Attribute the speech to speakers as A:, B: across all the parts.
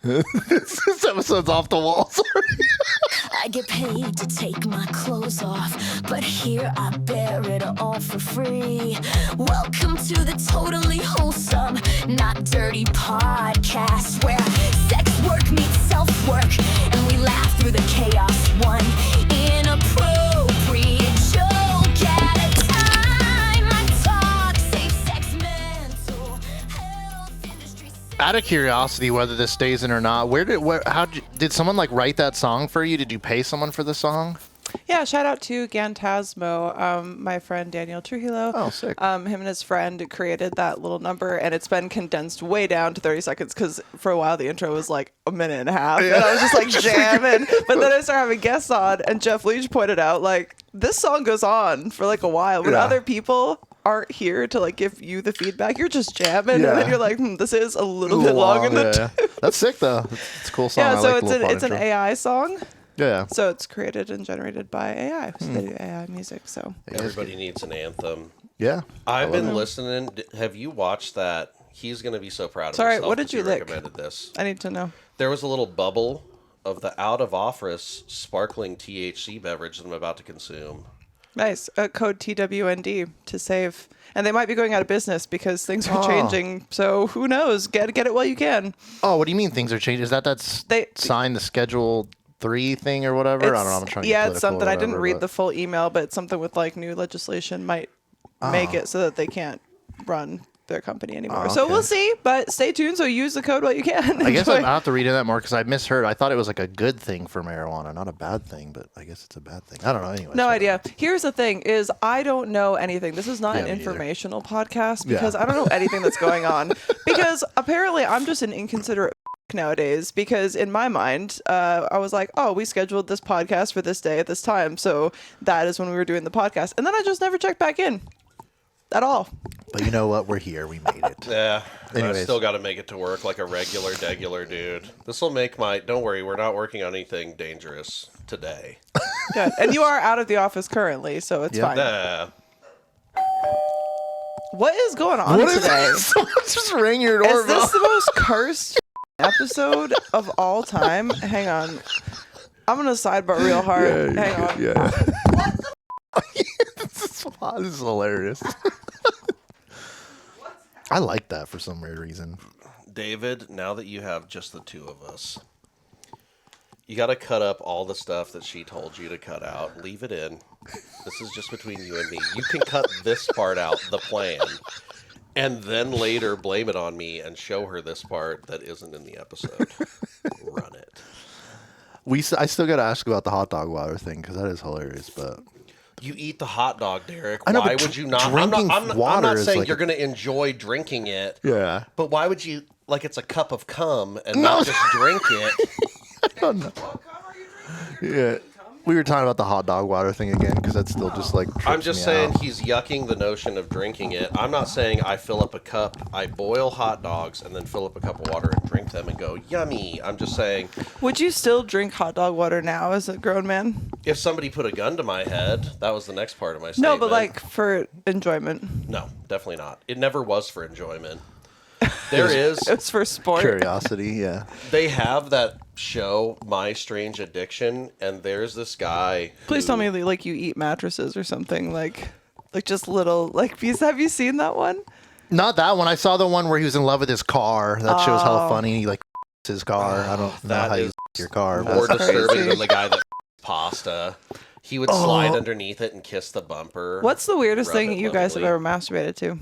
A: This episode's off the wall. Sorry.
B: I get paid to take my clothes off, but here I bear it all for free. Welcome to the totally wholesome, not dirty podcast, where sex work meets self-work, and we laugh through the chaos. One inappropriate joke at a time. I talk safe sex, mental health, industry.
A: Out of curiosity, whether this stays in or not, did someone like write that song for you? Did you pay someone for the song?
C: Yeah, shout out to Gantasmo, my friend Daniel Trujillo.
A: Oh, sick.
C: Him and his friend created that little number, and it's been condensed way down to 30 seconds because for a while the intro was like a minute and a half, and I was just like jamming. But then I started having guests on, and Jeff Leach pointed out, like, this song goes on for like a while. When other people aren't here to like give you the feedback, you're just jamming, and then you're like, this is a little bit long in the tooth.
A: That's sick though. It's a cool song.
C: Yeah,
A: I
C: so
A: like
C: it's an AI song.
A: Yeah.
C: So it's created and generated by AI. So they do AI music. So
D: everybody needs an anthem.
A: Yeah.
D: I've been listening. Have you watched that? He's going to be so proud of himself.
C: What did you lick?
D: Recommended this.
C: I need to know.
D: There was a little bubble of the out of office sparkling THC beverage that I'm about to consume.
C: Nice. Code TWND to save. And they might be going out of business because things are changing. So who knows? Get it while you can.
A: Oh, what do you mean things are changing? Is that's signed the Schedule 3 thing or whatever? I don't know. I'm trying to get
C: it's something. I didn't read the full email, but it's something with like new legislation might make it so that they can't run their company anymore. So we'll see, but stay tuned. So use the code while you can.
A: I guess I'll have to read into that more because I misheard. I thought it was like a good thing for marijuana, not a bad thing, but I guess it's a bad thing. I don't know. Anyway,
C: no idea. Here's the thing is I don't know anything. This is not an informational podcast because I don't know anything that's going on because apparently I'm just an inconsiderate nowadays because in my mind I was like, oh, we scheduled this podcast for this day at this time, so that is when we were doing the podcast, and then I just never checked back in at all.
A: But you know what? We're here. We made it.
D: Yeah.
A: Anyways.
D: I still got to make it to work like a regular dude. This will make don't worry, we're not working on anything dangerous today.
C: Good. And you are out of the office currently, so it's fine. What is going on today?
A: Someone just rang your doorbell.
C: Is this the most cursed episode of all time? Hang on. I'm going to sidebar real hard. Hang on.
A: Yeah. What the This is hilarious. I like that for some weird reason.
D: David, now that you have just the two of us, you got to cut up all the stuff that she told you to cut out. Leave it in. This is just between you and me. You can cut this part out, the plan, and then later blame it on me and show her this part that isn't in the episode. Run it.
A: I still got to ask about the hot dog water thing because that is hilarious, but...
D: You eat the hot dog, Derek.
A: I know,
D: why would you not? I'm not saying you're going to enjoy drinking it.
A: Yeah.
D: But why would you, like it's a cup of cum and not just drink it?
A: I don't know. What cum are you drinking? Yeah. We were talking about the hot dog water thing again because that's still just like.
D: I'm just saying he's yucking the notion of drinking it. I'm not saying I fill up a cup, I boil hot dogs, and then fill up a cup of water and drink them and go, yummy. I'm just saying.
C: Would you still drink hot dog water now as a grown man?
D: If somebody put a gun to my head, that was the next part of my statement.
C: No, but like for enjoyment.
D: No, definitely not. It never was for enjoyment. It's
C: for sport.
A: Curiosity, yeah.
D: They have that show, My Strange Addiction, and there's this guy.
C: Please tell me like you eat mattresses or something like just little like. Have you seen that one?
A: Not that one. I saw the one where he was in love with his car. That show's hella funny. He like his car. I don't know how you your car.
D: More disturbing than the guy that pasta. He would slide underneath it and kiss the bumper.
C: What's the weirdest thing you guys have ever masturbated to?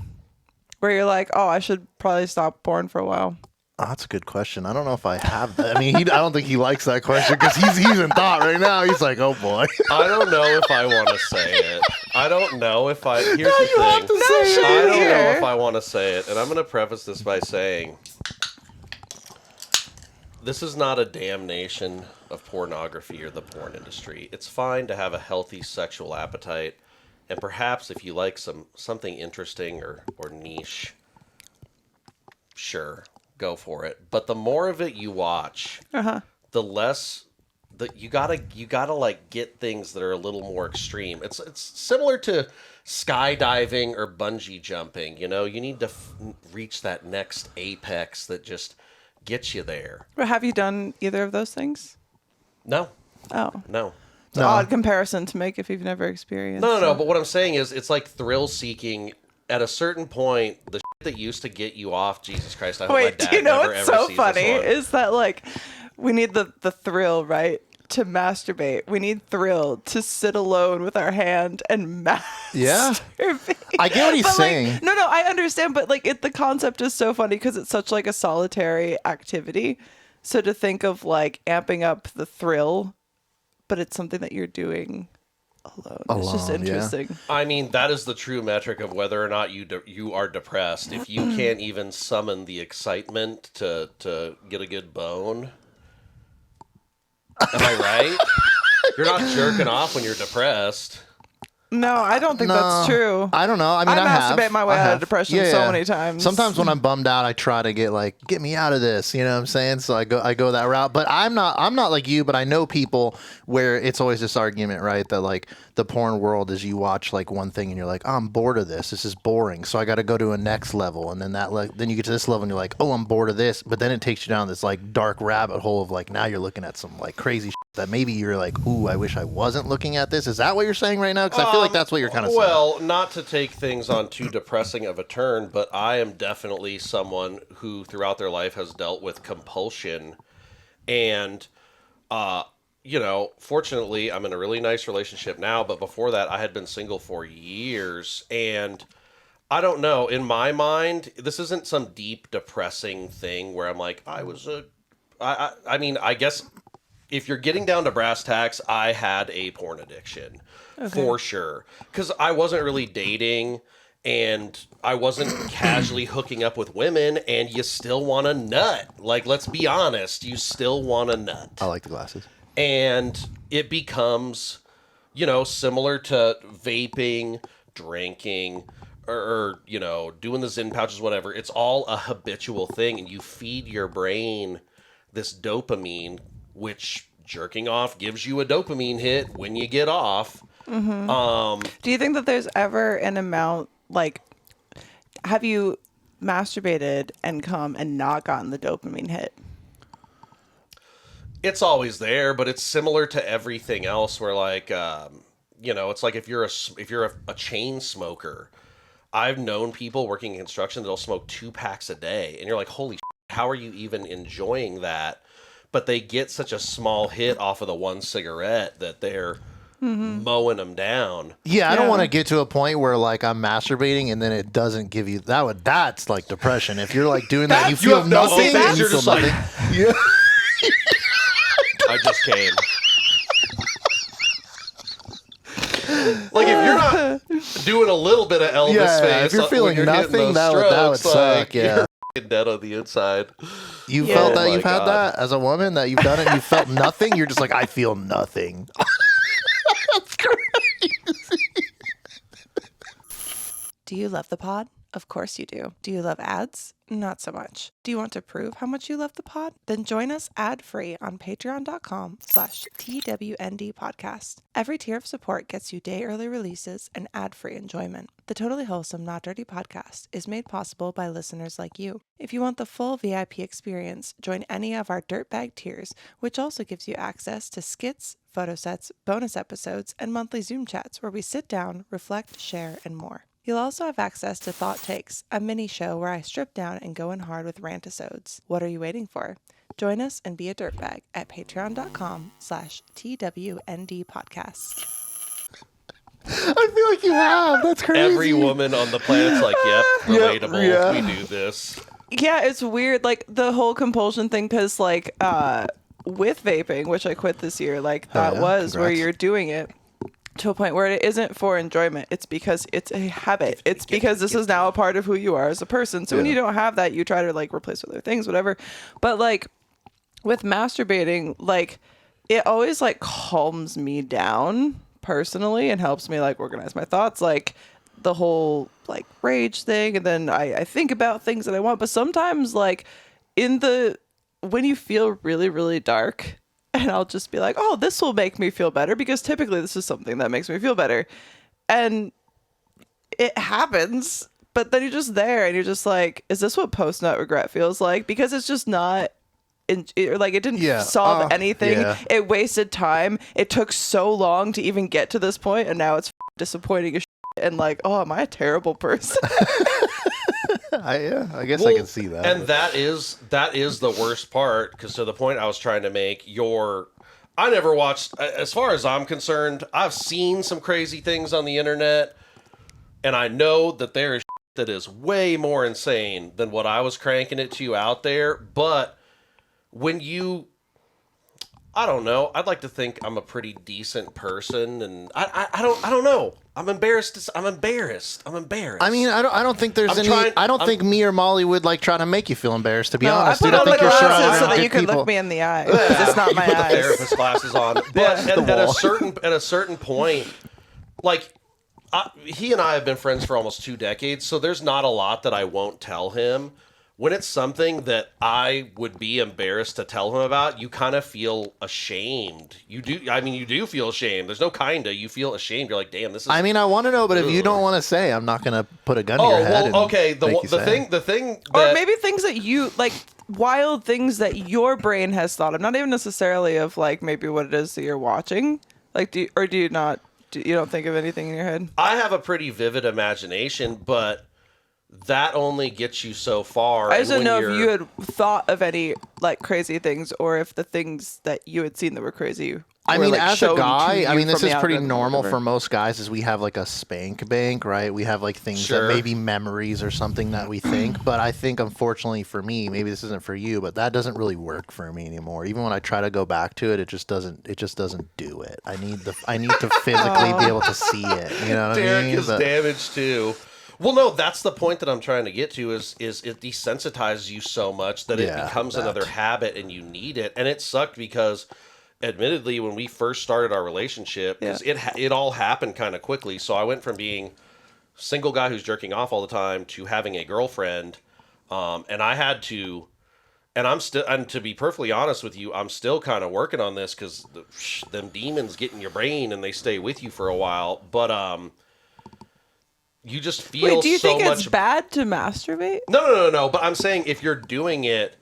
C: Where you're like, oh, I should probably stop porn for a while.
A: Oh, that's a good question. I don't know if I have that. I mean, I don't think he likes that question because he's in thought right now. He's like, oh boy.
D: I don't know if I want to say it. I don't know if I. Here's the thing. I don't know if I want to say it, and I'm going to preface this by saying, this is not a damnation of pornography or the porn industry. It's fine to have a healthy sexual appetite. And perhaps if you like something interesting or niche, sure, go for it. But the more of it you watch, the less that you gotta like get things that are a little more extreme. It's similar to skydiving or bungee jumping. You know, you need to reach that next apex that just get you there.
C: But have you done either of those things?
D: No.
C: Oh.
D: No.
C: It's an odd comparison to make if you've never experienced
D: No.
C: it.
D: But what I'm saying is, it's like thrill seeking. At a certain point, the shit that used to get you off, Jesus Christ, I hope my
C: Wait,
D: dad
C: do you know
D: never
C: what's
D: ever
C: so
D: sees
C: funny?
D: this one.
C: Is that like we need the thrill, right? To masturbate. We need thrill to sit alone with our hand and masturbate.
A: Yeah. I get what he's
C: But, like,
A: saying.
C: no, I understand, but like the concept is so funny because it's such like a solitary activity. So to think of like amping up the thrill, but it's something that you're doing alone. It's just
A: Alone, yeah.
C: interesting.
D: I mean, that is the true metric of whether or not you are depressed. If you can't even summon the excitement to get a good bone, am I right? You're not jerking off when you're depressed.
C: No, I don't think that's true.
A: I don't know. I mean, I
C: masturbate
A: have.
C: my way
A: I
C: out of
A: have.
C: depression so many times.
A: Sometimes when I'm bummed out, I try to get me out of this. You know what I'm saying? So I go that route. But I'm not like you. But I know people where it's always this argument, right? That like the porn world is you watch like one thing and you're like, oh, I'm bored of this. This is boring. So I got to go to a next level, and then then you get to this level and you're like, oh, I'm bored of this. But then it takes you down this like dark rabbit hole of like now you're looking at some like crazy shit that maybe you're like, ooh, I wish I wasn't looking at this. Is that what you're saying right now? Because I feel like that's what you're kind of saying.
D: Well, not to take things on too depressing of a turn, but I am definitely someone who throughout their life has dealt with compulsion. And, fortunately, I'm in a really nice relationship now, but before that, I had been single for years. And I don't know, in my mind, this isn't some deep depressing thing where I'm like, I mean, I guess if you're getting down to brass tacks, I had a porn addiction. For sure. Because I wasn't really dating and I wasn't casually hooking up with women, and you still want a nut. Like, let's be honest, you still want a nut.
A: I like the glasses.
D: And it becomes, similar to vaping, drinking, or doing the Zen pouches, whatever. It's all a habitual thing, and you feed your brain this dopamine, which jerking off gives you a dopamine hit when you get off.
C: Mm-hmm. Do you think that there's ever an amount, like, have you masturbated and come and not gotten the dopamine hit?
D: It's always there, but it's similar to everything else where like, it's like if you're a chain smoker, I've known people working in construction that'll smoke 2 packs a day, and you're like, holy shit, how are you even enjoying that? But they get such a small hit off of the one cigarette that they're mowing them down.
A: Yeah, I don't want to get to a point where like I'm masturbating and then it doesn't give you that's like depression. If you're like doing that, you feel
D: have no
A: nothing.
D: hope,
A: And you
D: you're
A: feel
D: just like-
A: nothing. Yeah.
D: I just came. Like if you're not doing a little bit of Elvis face,
A: if you're feeling
D: when
A: nothing,
D: hitting those
A: that would
D: strokes,
A: suck.
D: like,
A: Yeah.
D: you're f***ing dead on the inside.
A: You
C: Yeah.
A: felt
C: Oh
A: that
D: my
A: you've had
D: God.
A: that as a woman, that you've done it and you felt nothing. You're just like, I feel nothing. That's crazy.
C: Do you love the pod? Of course you do. Do you love ads? Not so much. Do you want to prove how much you love the pod? Then join us ad-free on patreon.com/TWND podcast. Every tier of support gets you day early releases and ad-free enjoyment. The Totally Wholesome Not Dirty podcast is made possible by listeners like you. If you want the full VIP experience, join any of our dirtbag tiers, which also gives you access to skits, photo sets, bonus episodes, and monthly Zoom chats where we sit down, reflect, share, and more. You'll also have access to Thought Takes, a mini show where I strip down and go in hard with rant-episodes. What are you waiting for? Join us and be a dirtbag at patreon.com/TWND podcast.
A: I feel like you have. That's crazy.
D: Every woman on the planet's like, yep, relatable.
A: yeah.
D: We do this.
C: Yeah, it's weird, like the whole compulsion thing, because like with vaping, which I quit this year, like that
A: yeah.
C: was where
A: Congrats.
C: you're doing it to a point where it isn't for enjoyment. It's because it's a habit. It's because this is now a part of who you are as a person. So when you don't have that, you try to like replace with other things, whatever. But like with masturbating, like it always like calms me down personally and helps me like organize my thoughts, like the whole like rage thing. And then I think about things that I want. But sometimes like when you feel really, really dark, and I'll just be like, oh, this will make me feel better, because typically this is something that makes me feel better. And it happens, but then you're just there and you're just like, is this what post-nut regret feels like? Because it's just not or like it didn't
A: Yeah.
C: solve anything.
A: Yeah.
C: It wasted time. It took so long to even get to this point, and now it's disappointing as shit. And like, oh, am I a terrible person?
A: I guess I can see that.
D: And that is the worst part, because to the point I was trying to make, I never watched, as far as I'm concerned, I've seen some crazy things on the internet, and I know that there is that is way more insane than what I was cranking it to out there, but when I don't know, I'd like to think I'm a pretty decent person, and I don't know. I'm embarrassed. I'm embarrassed.
A: I mean, I don't think there's I don't think me or Molly would like try to make you feel embarrassed. To be honest,
C: I put on the
A: think you're surrounded
C: glasses so
A: around
C: that
A: good
C: you can
A: people.
C: look me in the eye. 'Cause it's not my
D: put the
C: eyes.
D: therapist glasses on, but at a certain point, like he and I have been friends for almost 2 decades, so there's not a lot that I won't tell him. When it's something that I would be embarrassed to tell him about, you kind of feel ashamed. You do feel ashamed. There's no kinda. You feel ashamed. You're like, damn, this is...
A: I mean, I want to know, but if you don't want to say, I'm not going to put a gun to your head.
D: Oh, well, okay. The thing that...
C: Or maybe things that you, like, wild things that your brain has thought of. Not even necessarily of, like, maybe what it is that you're watching. Like, do you don't think of anything in your head?
D: I have a pretty vivid imagination, but... that only gets you so far.
C: I just don't know if you had thought of any like crazy things, or if the things that you had seen that were crazy.
A: I mean,
C: like,
A: as a guy, I mean, this
C: from
A: is
C: the
A: pretty
C: algorithm or
A: normal
C: whatever.
A: for most guys. Is we have like a spank bank, right? We have like things
D: Sure.
A: that maybe memories or something that we think. But I think, unfortunately for me, maybe this isn't for you, but that doesn't really work for me anymore. Even when I try to go back to it, it just doesn't do it. I need to physically be able to see it. You know what
D: Derek
A: I mean?
D: is damaged too. Well, no, that's the point that I'm trying to get to is it desensitizes you so much that it becomes another habit and you need it. And it sucked because, admittedly, when we first started our relationship, because it all happened kind of quickly. So I went from being a single guy who's jerking off all the time to having a girlfriend. And I had to, and to be perfectly honest with you, I'm still kind of working on this because them demons get in your brain and they stay with you for a while. But, you just feel so much...
C: Wait, do you think it's bad to masturbate?
D: No. But I'm saying if you're doing it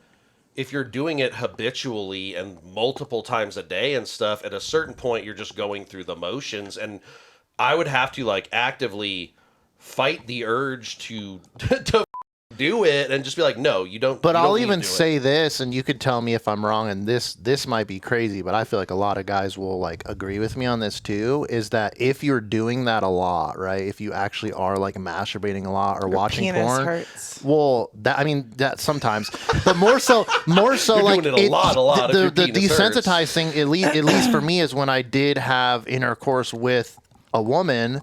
D: habitually and multiple times a day and stuff, at a certain point you're just going through the motions, and I would have to like actively fight the urge to do it and just be like, no, you don't.
A: But
D: you
A: I'll
D: don't
A: even
D: need to do
A: say
D: it.
A: this, and you could tell me if I'm wrong, and this might be crazy, but I feel like a lot of guys will like agree with me on this too, is that if you're doing that a lot, right? If you actually are like masturbating a lot or watching
C: penis
A: porn,
C: hurts.
A: well, that sometimes, but more so
D: You're
A: like
D: doing it a lot if your
A: the
D: penis hurts.
A: desensitizing, at least for me, is when I did have intercourse with a woman.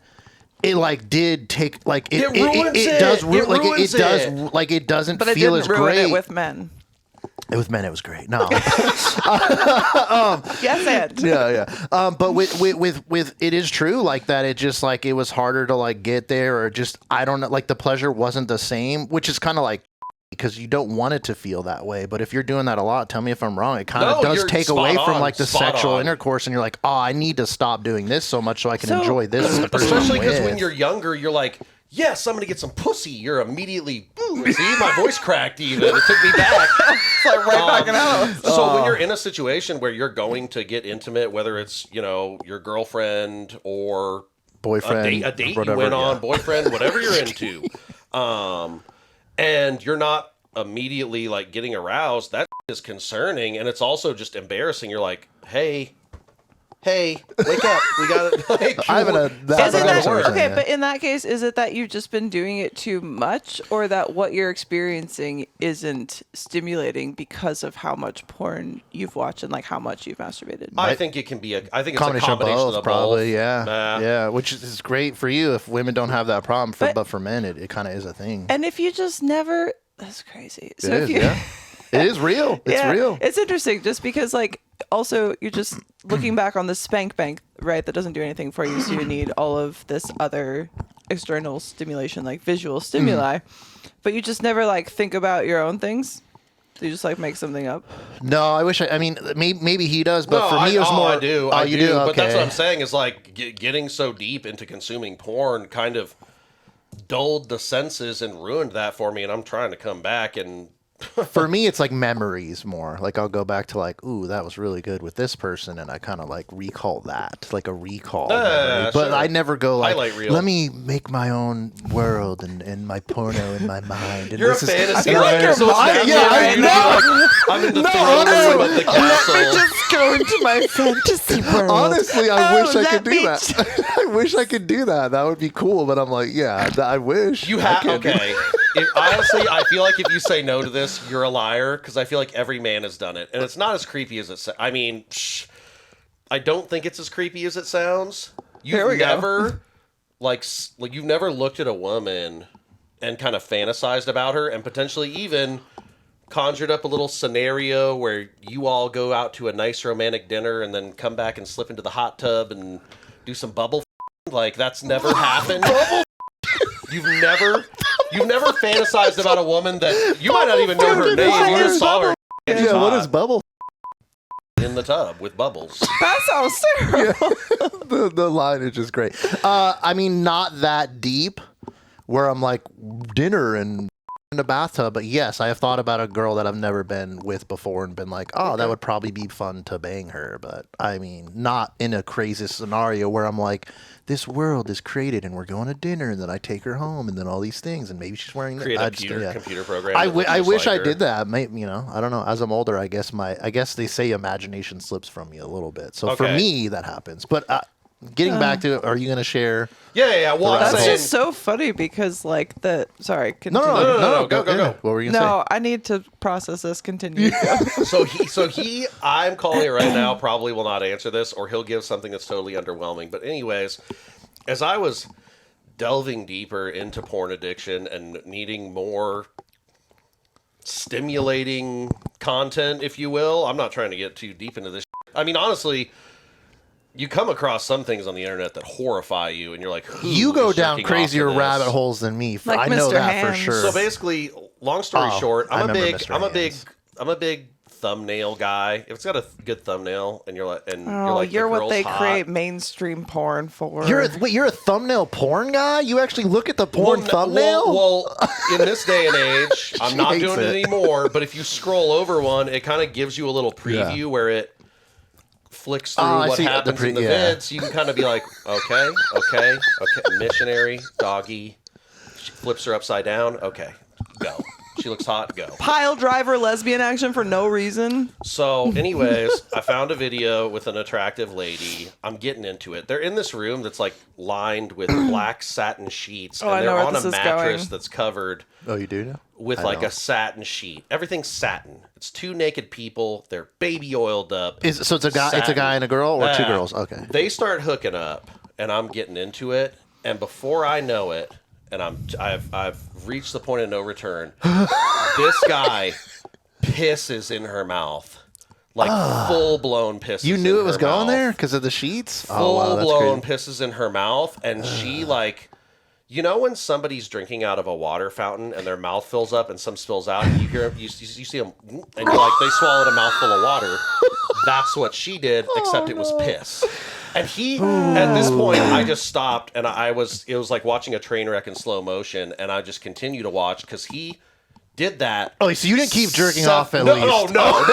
A: It like did take like it
D: ruins it.
A: does
D: It
A: like
D: ruins
A: it does
D: it.
A: like it doesn't
C: But it
A: feel
C: didn't
A: as
C: ruin
A: great
C: it with men.
A: With men, it was great. No,
C: Yes, and.
A: yeah. But with it is true like that. It just like it was harder to like get there, or just I don't know. Like the pleasure wasn't the same, which is kind of like because you don't want it to feel that way. But if you're doing that a lot, tell me if I'm wrong. It kind of does
D: you're
A: take
D: spot
A: away from
D: on,
A: like the
D: spot
A: sexual
D: on.
A: intercourse, and you're like, oh, I need to stop doing this so much so I can
C: So-
A: enjoy this. With the person
D: Especially
A: I'm
D: because when
A: with.
D: you're younger, you're like, yes, I'm going to get some pussy. You're immediately, see, my voice cracked even. It took me back.
C: It's like right back in house.
D: So when you're in a situation where you're going to get intimate, whether it's, your girlfriend or
A: boyfriend,
D: a date
A: whatever,
D: you went on,
A: yeah.
D: boyfriend, whatever you're into, and you're not immediately like getting aroused, that is concerning, and it's also just embarrassing. You're like, hey, wake up. We got it. Like,
A: I haven't a- that-
C: Isn't
A: that's
C: that,
A: what I'm
C: okay,
A: saying, yeah.
C: but in that case, is it that you've just been doing it too much, or that what you're experiencing isn't stimulating because of how much porn you've watched and like how much you've masturbated?
D: I think it can be I think it's
A: Combination
D: a combination
A: of both,
D: of
A: probably,
D: both.
A: yeah,
D: Nah.
A: yeah, which is great for you if women don't have that problem. But for men, it kind of is a thing.
C: And if you just never, that's crazy. So
A: It
C: if
A: is,
C: you,
A: yeah. It is real. It's
C: yeah,
A: real.
C: It's interesting just because like also you're just looking back on the spank bank, right? That doesn't do anything for you, so you need all of this other external stimulation, like visual stimuli, but you just never like think about your own things. You just like make something up.
A: No, I wish. I mean, maybe he does, but
D: No,
A: for me, it was more.
D: I do.
A: Oh,
D: I
A: you
D: do.
A: do.
D: But
A: Okay.
D: that's what I'm saying is like getting so deep into consuming porn kind of dulled the senses and ruined that for me. And I'm trying to come back and
A: For me, it's like memories more. Like I'll go back to like, ooh, that was really good with this person, and I kind of like recall that, like a recall. Memory. But
D: sure.
A: I never go like,
D: Highlight reel.
A: let me make my own world and my porno in my mind. And
D: You're a
A: this
D: fantasy
C: feel like
D: writer,
C: you're
D: so it's
C: lying.
D: natural
C: Yeah,
D: for you to be like, I'm in the throne room of the castle.
C: Let me just go into my fantasy world.
A: Honestly, I wish I
C: let
A: could do
C: me
A: that. I wish I could do that. That would be cool. But I'm like, yeah, I wish.
D: You
A: I
D: have
A: could.
D: okay. Honestly, I feel like if you say no to this, you're a liar because I feel like every man has done it, and it's not as creepy as it. I mean, I don't think it's as creepy as it sounds.
C: Here we
D: You've
C: go.
D: never like you've never looked at a woman and kind of fantasized about her, and potentially even conjured up a little scenario where you all go out to a nice romantic dinner and then come back and slip into the hot tub and do some bubble. Like that's never happened. You've never fantasized about a woman that you might not even know her name. You just saw her. And she's
A: Yeah, what
D: hot
A: is bubble?
D: in the tub with bubbles?
C: That sounds terrible.
A: The line is just great. I mean, not that deep where I'm like dinner and in a bathtub, but yes, I have thought about a girl that I've never been with before and been like, oh, that would probably be fun to bang her. But I mean, not in a crazy scenario where I'm like, this world is created and we're going to dinner and then I take her home and then all these things and maybe she's wearing
D: Create
A: I
D: a
A: just-
D: computer program.
A: I
D: that looks
A: I
D: just
A: wish
D: like
A: I
D: her.
A: did that. You know, I don't know. As I'm older, I guess they say imagination slips from you a little bit. So for
D: Okay.
A: me, that happens. But getting back to, are you going to share?
D: Yeah. Well, I'm
C: That's
A: Right.
D: saying.
C: just so funny because like sorry,
A: No,
C: continue.
A: no,
D: go.
A: What were you going to
C: No, I need to process this. Continue.
D: So he, I'm calling it right now, probably will not answer this, or he'll give something that's totally underwhelming. But anyways, as I was delving deeper into porn addiction and needing more stimulating content, if you will, I'm not trying to get too deep into this. I mean, honestly, you come across some things on the internet that horrify you, and you're like, who
A: You go
D: is
A: down
D: jerking off to
A: crazier
D: this?
A: rabbit holes than me.
C: Like
A: I know
C: Mr.
A: that for
C: Hands.
A: sure.
D: So basically, long story
A: Oh,
D: short,
A: I
D: I'm a
A: remember
D: big,
A: Mr.
D: I'm a big thumbnail guy. If it's got a good thumbnail, and you're like,
C: Oh,
D: the
C: you're what
D: girl's
C: they
D: hot,
C: create mainstream porn for.
A: you're a thumbnail porn guy? You actually look at the porn thumbnail?
D: Well, in this day and age, I'm not
A: hates
D: doing it
A: it.
D: anymore. But if you scroll over one, it kind of gives you a little preview
A: Yeah.
D: where it flicks through
A: Oh, I
D: what
A: see.
D: happens in the
A: Yeah.
D: vids. You can kind of be like, okay, missionary, doggy, she flips her upside down. Okay, go. She looks hot. Go.
C: Pile driver lesbian action for no reason.
D: So, anyways, I found a video with an attractive lady. I'm getting into it. They're in this room that's like lined with black satin sheets,
C: Oh, I
D: and
C: know
D: they're
C: where
D: on a
C: this is
D: mattress
C: going.
D: that's covered
A: Oh, you do now?
D: with
A: I
D: like
A: don't.
D: a satin sheet. Everything's satin. It's two naked people. They're baby oiled up.
A: So it's a guy. It's a
D: Satin.
A: guy and a girl, or two
D: Yeah.
A: girls. Okay.
D: They start hooking up, and I'm getting into it. And before I know it, and I've reached the point of no return. This guy pisses in her mouth, like full blown pisses.
A: You knew
D: in
A: it was
D: her
A: going
D: mouth.
A: there because of the sheets.
D: Full blown
A: crazy.
D: pisses in her mouth, and she like. You know when somebody's drinking out of a water fountain and their mouth fills up and some spills out, and you see them, and you're like, they swallowed a mouthful of water. That's what she did, except it was piss. And he, at this point, I just stopped, and it was like watching a train wreck in slow motion, and I just continued to watch because he did that.
A: Oh, so you didn't keep jerking off at least?
D: No.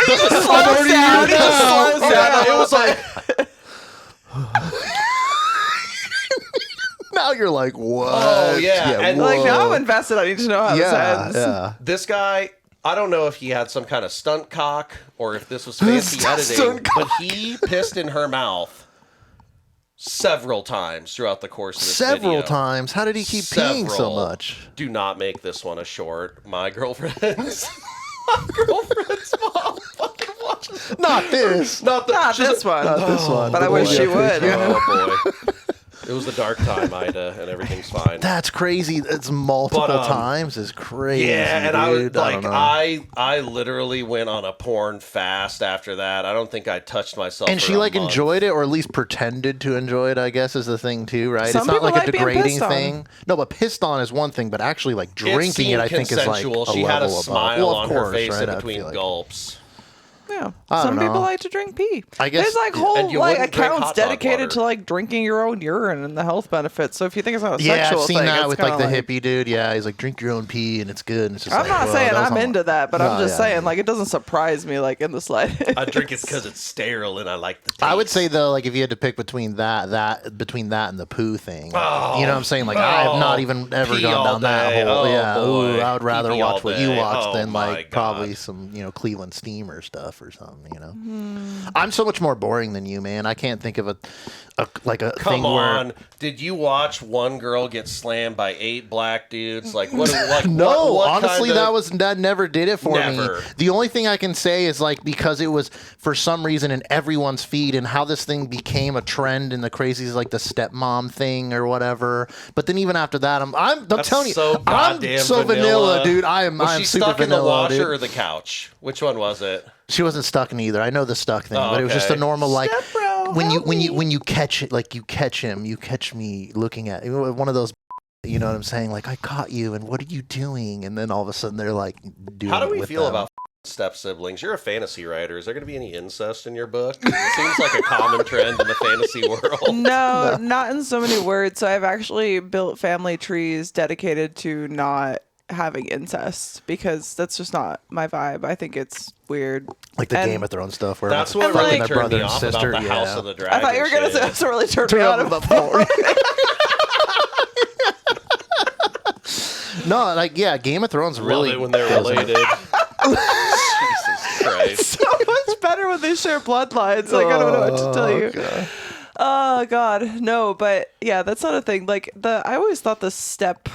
C: He just slows down. He just slows down.
D: It was like.
A: Now you're like, what?
D: Oh, yeah. And,
C: Like now
A: whoa.
C: I'm invested. I need to know how this ends.
A: Yeah.
D: This guy, I don't know if he had some kind of stunt cock or if this was fancy editing,
A: Stunt
D: but he pissed in her mouth several times throughout the course of this
A: Several
D: video.
A: times. How did he keep peeing so
D: Several.
A: much?
D: Do not make this one a short. My girlfriend's mom fucking watches.
A: Not this.
D: Not
C: This one.
A: Not this one.
C: But I wish she would.
D: Oh boy. It was the dark time, Ida, and everything's fine.
A: That's crazy. It's multiple times. Is crazy.
D: Yeah, and I was
A: dude.
D: like,
A: don't know.
D: I literally went on a porn fast after that. I don't think I touched myself.
A: And
D: for
A: she
D: a
A: like
D: month.
A: enjoyed it, or at least pretended to enjoy it. I guess is the thing too, right?
C: Some
A: it's not
C: people
A: like a
C: like being
A: degrading
C: pissed on.
A: thing. No, but pissed on is one thing, but actually like drinking
D: seemed
A: it, I think is like
D: consensual.
A: a
D: She had a
A: level above.
D: smile
A: Well,
D: on
A: of
D: her
A: course,
D: face
A: right?
D: in
A: I
D: between
A: feel like.
D: gulps.
C: Yeah.
A: I
C: Some
A: don't
C: people
A: know.
C: like to drink pee.
A: I guess-
C: there's like
D: And
C: whole
D: you
C: like
D: wouldn't drink
C: accounts
D: hot dog
C: dedicated
D: water.
C: to like drinking your own urine and the health benefits. So if you think it's not a
A: Yeah,
C: sexual
A: I've seen
C: thing,
A: that
C: it's
A: with like
C: kinda
A: the hippie dude. Yeah, he's like, drink your own pee and it's good. And it's just
C: I'm
A: like,
C: not
A: well,
C: saying
A: that was
C: I'm
A: on-
C: into that, but I'm
A: No,
C: just
A: yeah.
C: saying like it doesn't surprise me like in the slightest.
D: I drink it because it's sterile and I like the taste.
A: I would say though, like if you had to pick between that and the poo thing,
D: Oh.
A: you know what I'm saying? Like I have not even ever
D: Pee
A: gone
D: all
A: down that
D: day.
A: hole.
D: Oh,
A: Yeah,
D: boy.
A: ooh, I would rather
D: Pee all
A: watch what you
D: day.
A: watch
D: Oh,
A: than
D: my
A: like probably
D: God.
A: some Cleveland steamer stuff or something. You know, I'm so much more boring than you, man. I can't think of a thing
D: Come
A: where.
D: on. Did you watch one girl get slammed by 8 black dudes? Like what? Like
A: No,
D: what
A: honestly,
D: kind of-
A: that never did it for
D: Never.
A: me. The only thing I can say is like because it was for some reason in everyone's feed and how this thing became a trend and the crazies like the stepmom thing or whatever. But then even after that, I'm
D: That's
A: telling you,
D: so
A: I'm
D: goddamn
A: so vanilla, dude. I am
D: Was
A: I'm
D: she
A: super
D: stuck in
A: vanilla,
D: the washer
A: dude.
D: or the couch? Which one was it?
A: She wasn't stuck in either. I know the stuck thing,
D: Oh,
A: but it was just a
D: okay.
A: normal like
C: Step bro,
A: when
C: help
A: you catch it, like you catch him, you catch me looking at one of those. You know what I'm saying? Like I caught you, and what are you doing? And then all of a sudden they're like doing.
D: How do
A: it
D: we
A: with
D: feel
A: them.
D: about step siblings? You're a fantasy writer. Is there going to be any incest in your book? It seems like a common trend in the fantasy world.
C: No, not in so many words. So I've actually built family trees dedicated to not having incest because that's just not my vibe. I think it's weird.
A: like the
C: And
A: Game of Thrones stuff where
D: That's
A: everyone's
D: what
C: And,
D: really
C: like-
A: their
D: turned
A: brother
D: me
A: and
D: off
A: sister.
D: about the
A: yeah.
D: House of the Dragon.
C: I thought you were going to say
D: shit.
C: that's what really turned me on about porn.
A: No, like yeah, Game of Thrones really
D: Love it when they're related. Jesus Christ.
C: So much better when they share bloodlines. Like, I don't know what to tell you.
A: God.
C: Oh God, no, but yeah, that's not a thing. Like I always thought the step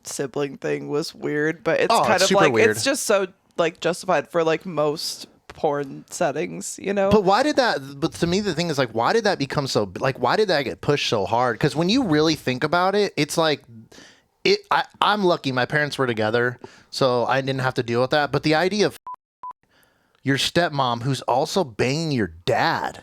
C: sibling thing was weird, but it's
A: Oh,
C: kind
A: it's
C: of
A: super
C: like
A: weird.
C: it's just so like justified for like most porn settings, you know.
A: But why did that? But to me, the thing is like, why did that become so? Like, why did that get pushed so hard? Because when you really think about it, it's like, I'm lucky. My parents were together, so I didn't have to deal with that. But the idea of your stepmom, who's also banging your dad,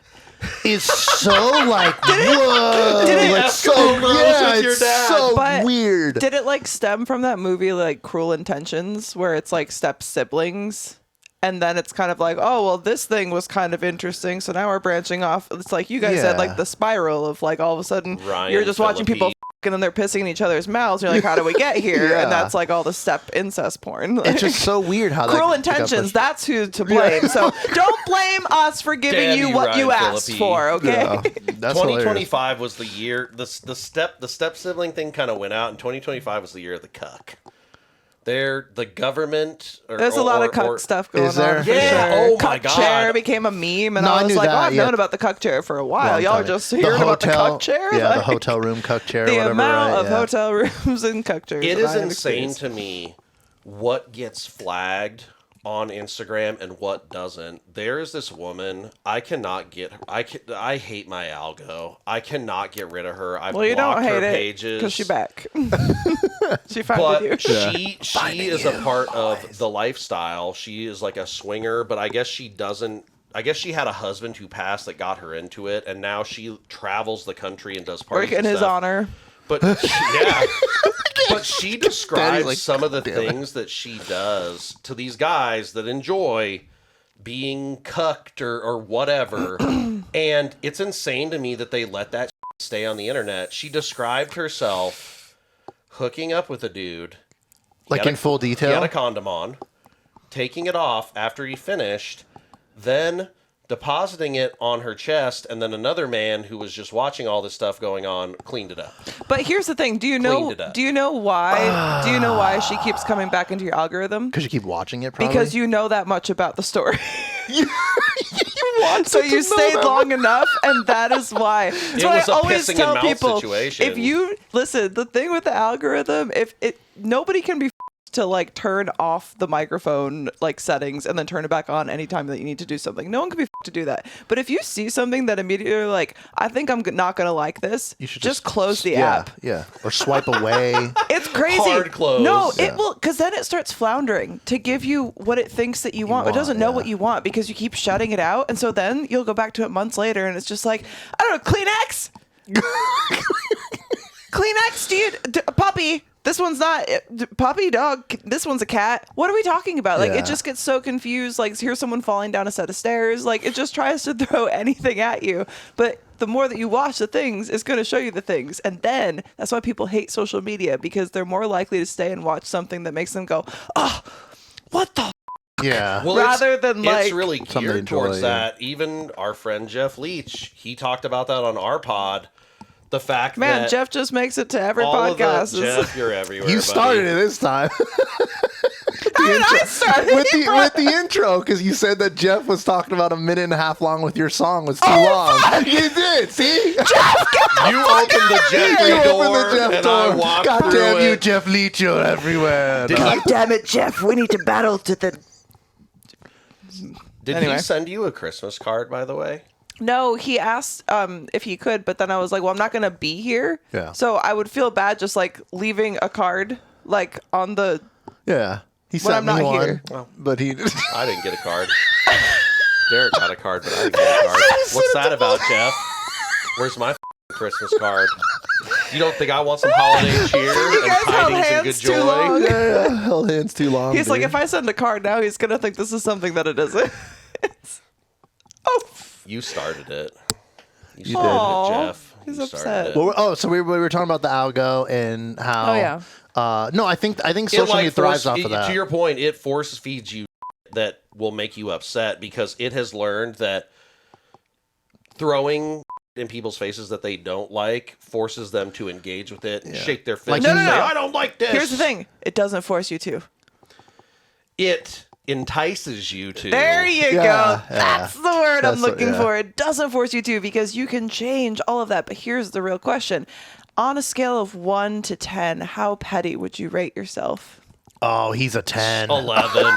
A: is so like, whoa,
C: did it
A: like
D: have
A: so
D: to go gross
A: yeah,
D: with your
A: it's
D: dad?
A: so
C: But
A: weird.
C: Did it like stem from that movie like Cruel Intentions, where it's like step siblings? And then it's kind of like, oh, well, this thing was kind of interesting. So now we're branching off. It's like you guys said,
A: Yeah.
C: like the spiral of like all of a sudden
D: Ryan
C: you're just watching people
D: Phillippe.
C: and then they're pissing in each other's mouths. You're like, how do we get here?
A: Yeah.
C: And that's like all the step incest porn.
A: It's just so weird how that
C: Cruel
A: got
C: Intentions,
A: pushed.
C: that's who to blame. So don't blame us for giving
D: Damn
C: you
D: you,
C: what you
D: Ryan
C: asked
D: Phillippe.
C: for, okay?
A: Yeah, that's hilarious.
D: 2025 was the year. The step sibling thing kind of went out, and 2025 was the year of the cuck. The government.
C: There's a lot of cuck stuff going
A: Is there?
C: on. For
D: Yeah,
C: sure.
D: oh my
C: Cuck chair
D: God.
C: became a meme, and
A: No, I
C: I was
A: knew
C: like,
A: that,
C: oh, I've
A: yeah.
C: known about the cuck chair for a while.
A: Long
C: Y'all are
A: time.
C: just hearing about the cuck chair?
A: Yeah, the
C: Like,
A: hotel room cuck chair.
C: the
A: or whatever,
C: amount
A: right?
C: of
A: Yeah.
C: hotel rooms and cuck chairs.
D: It
C: that
D: is
C: I have
D: insane
C: experienced.
D: to me what gets flagged on Instagram and what doesn't. There is this woman. I cannot get her. I hate my algo. I cannot get rid of her. I
C: Well, you don't
D: blocked her
C: hate it
D: pages
C: because she's back. she found
D: But
C: you.
D: she is a part of the lifestyle. She is like a swinger, but I guess she doesn't. I guess she had a husband who passed that got her into it, and now she travels the country and does parties
C: Work in
D: and
C: his
D: stuff.
C: honor.
D: But yeah, but she describes
A: like,
D: some of the
A: "God damn it."
D: things that she does to these guys that enjoy being cucked or whatever, and it's insane to me that they let that stay on the internet. She described herself hooking up with a dude,
A: Like
D: He
A: in
D: had a-
A: full
D: he had
A: detail.
D: a condom on, taking it off after he finished, then depositing it on her chest, and then another man who was just watching all this stuff going on cleaned it up.
C: But here's the thing: do you
D: Cleaned
C: know?
D: it up.
C: Do you know why? Do you know why she keeps coming back into your algorithm?
A: Because you keep watching it, probably.
C: Because you know that much about the story.
A: you want
C: So you stayed long enough, and that is why. That's why
D: was
C: I
D: a
C: always
D: pissing in
C: tell
D: mouth
C: people:
D: situation.
C: if you listen, the thing with the algorithm, if it nobody can be to like turn off the microphone like settings and then turn it back on anytime that you need to do something. No one can be to do that. But if you see something that immediately like, I think I'm not gonna like this,
A: You should
C: just close the
A: yeah,
C: app.
A: Yeah, or swipe away.
C: It's crazy.
D: Hard close.
C: No,
A: Yeah.
C: it will, because then it starts floundering to give you what it thinks that you want. It
A: want,
C: doesn't know
A: yeah.
C: what you want because you keep shutting it out. And so then you'll go back to it months later and it's just like, I don't know, Kleenex? Kleenex, puppy, This one's not puppy, dog. This one's a cat. What are we talking about? Like,
A: Yeah.
C: it just gets so confused. Like, here's someone falling down a set of stairs. Like, it just tries to throw anything at you. But the more that you watch the things, it's going to show you the things. And then that's why people hate social media, because they're more likely to stay and watch something that makes them go, oh, what the
A: Yeah.
D: Well,
C: rather than, like,
D: it's really
A: something to
D: geared
A: enjoy,
D: towards
A: yeah.
D: that. Even our friend Jeff Leach, he talked about that on our pod. The fact
C: Man,
D: that
C: Jeff just makes it to every
D: all
C: podcast.
D: of the, Jeff, you're everywhere.
A: You started
D: buddy.
A: it this time.
C: I started
A: with
C: it,
A: the with the intro, because you said that Jeff was talking about 1.5 minutes long with your song was too long. You did, see?
D: You opened the Jeff
A: You
D: door,
A: opened the Jeff
D: and
A: door.
D: I walked
A: God
D: through
A: damn you,
D: it.
A: Jeff Leach, you're everywhere.
C: God damn it, Jeff. We need to battle to the...
D: Did
C: Anyway.
D: he send you a Christmas card, by the way?
C: No, he asked if he could, but then I was like, well, I'm not going to be here.
A: Yeah.
C: So I would feel bad just like leaving a card like on the...
A: Yeah. He
C: When
A: sent
C: I'm
A: me
C: not
A: one,
C: here.
A: but he
D: I didn't get a card. Derek got a card, but I didn't get a card. What's that about, Jeff? Where's my Christmas card? You don't think I want some holiday cheer and
C: guys held
D: tidings and good
C: hands too
D: joy?
C: long.
A: yeah, held hands too long.
C: He's like,
A: dude.
C: if I send a card now, he's going to think this is something that it isn't. Oh,
D: You started it. You
A: did.
D: started
C: Aw,
D: it, Jeff.
C: he's
D: You
C: upset.
D: started it.
A: Well, so we were talking about the algo and how.
C: Oh, yeah.
A: No, I think
D: It,
A: social media thrives
D: force-
A: off of that.
D: To your point, it force feeds you that will make you upset because it has learned that throwing in people's faces that they don't like forces them to engage with it and shake their fist
A: Like,
D: and
C: No, no,
D: say,
C: no.
D: I don't like this.
C: here's the thing. It doesn't force you to.
D: It entices you to.
C: There you
A: Yeah,
C: go.
A: yeah.
C: That's the word I'm
A: That's what-
C: looking
A: yeah.
C: for. It doesn't force you to, because you can change all of that. But here's the real question. On a scale of 1 to 10, how petty would you rate yourself?
A: Oh, he's a 10.
D: 11.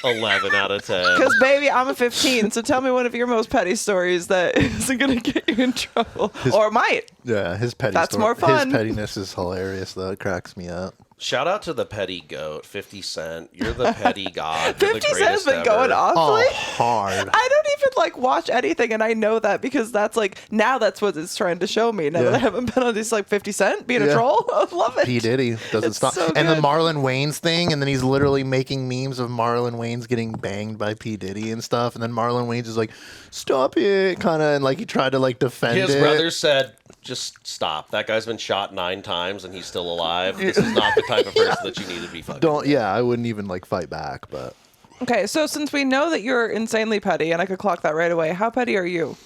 D: 11 out of 10.
C: Because, baby, I'm a 15. So tell me one of your most petty stories that isn't going to get you in trouble. Or might.
A: Yeah, his petty.
C: That's more fun.
A: His pettiness is hilarious, though. It cracks me up.
D: Shout out to the petty goat, 50 Cent. You're the petty god. You're
C: 50
D: the
C: Cent's
D: greatest
C: been
D: ever.
C: going off
A: Oh,
C: lately.
A: hard.
C: I don't even like watch anything, and I know that because that's like now that's what it's trying to show me. Now that
A: Yeah.
C: I haven't been on this like 50 Cent being a
A: Yeah.
C: troll, I love it.
A: P. Diddy doesn't
C: It's
A: stop.
C: so
A: And the
C: good.
A: Marlon Wayans thing, and then he's literally making memes of Marlon Wayans getting banged by P. Diddy and stuff. And then Marlon Wayans is like, stop it, kind of, and like he tried to like defend
D: His
A: it.
D: brother said, just stop. That guy's been shot 9 times and he's still alive. This is not the type of person that you need to be fucking.
A: Don't, yeah, I wouldn't even like fight back, but
C: Okay, so since we know that you're insanely petty, and I could clock that right away, how petty are you?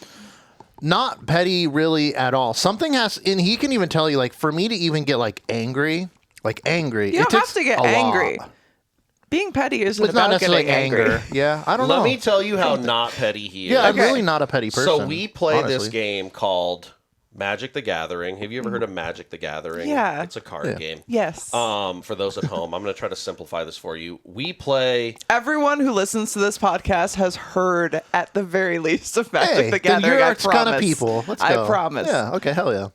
A: not petty really at all. Something has, and he can even tell you, like, for me to even get like angry,
C: You
A: it
C: don't have
A: takes
C: to get
A: a lot.
C: angry. Being petty isn't
A: It's not
C: about
A: necessarily
C: getting angry.
A: anger. Yeah, I don't know.
D: Let me tell you how not petty he is.
A: Yeah, I'm
C: Okay.
A: really not a petty person.
D: So we play this
A: honestly.
D: game called Magic the Gathering. Have you ever heard of Magic the Gathering?
C: Yeah.
D: It's a card game.
C: Yes.
D: For those at home, I'm going to try to simplify this for you. We play.
C: Everyone who listens to this podcast has heard at the very least of Magic
A: Hey,
C: the
A: then
C: Gathering.
A: you're
C: I
A: our
C: promise.
A: kind of people. Let's go.
C: I promise.
A: Yeah. Okay. Hell yeah.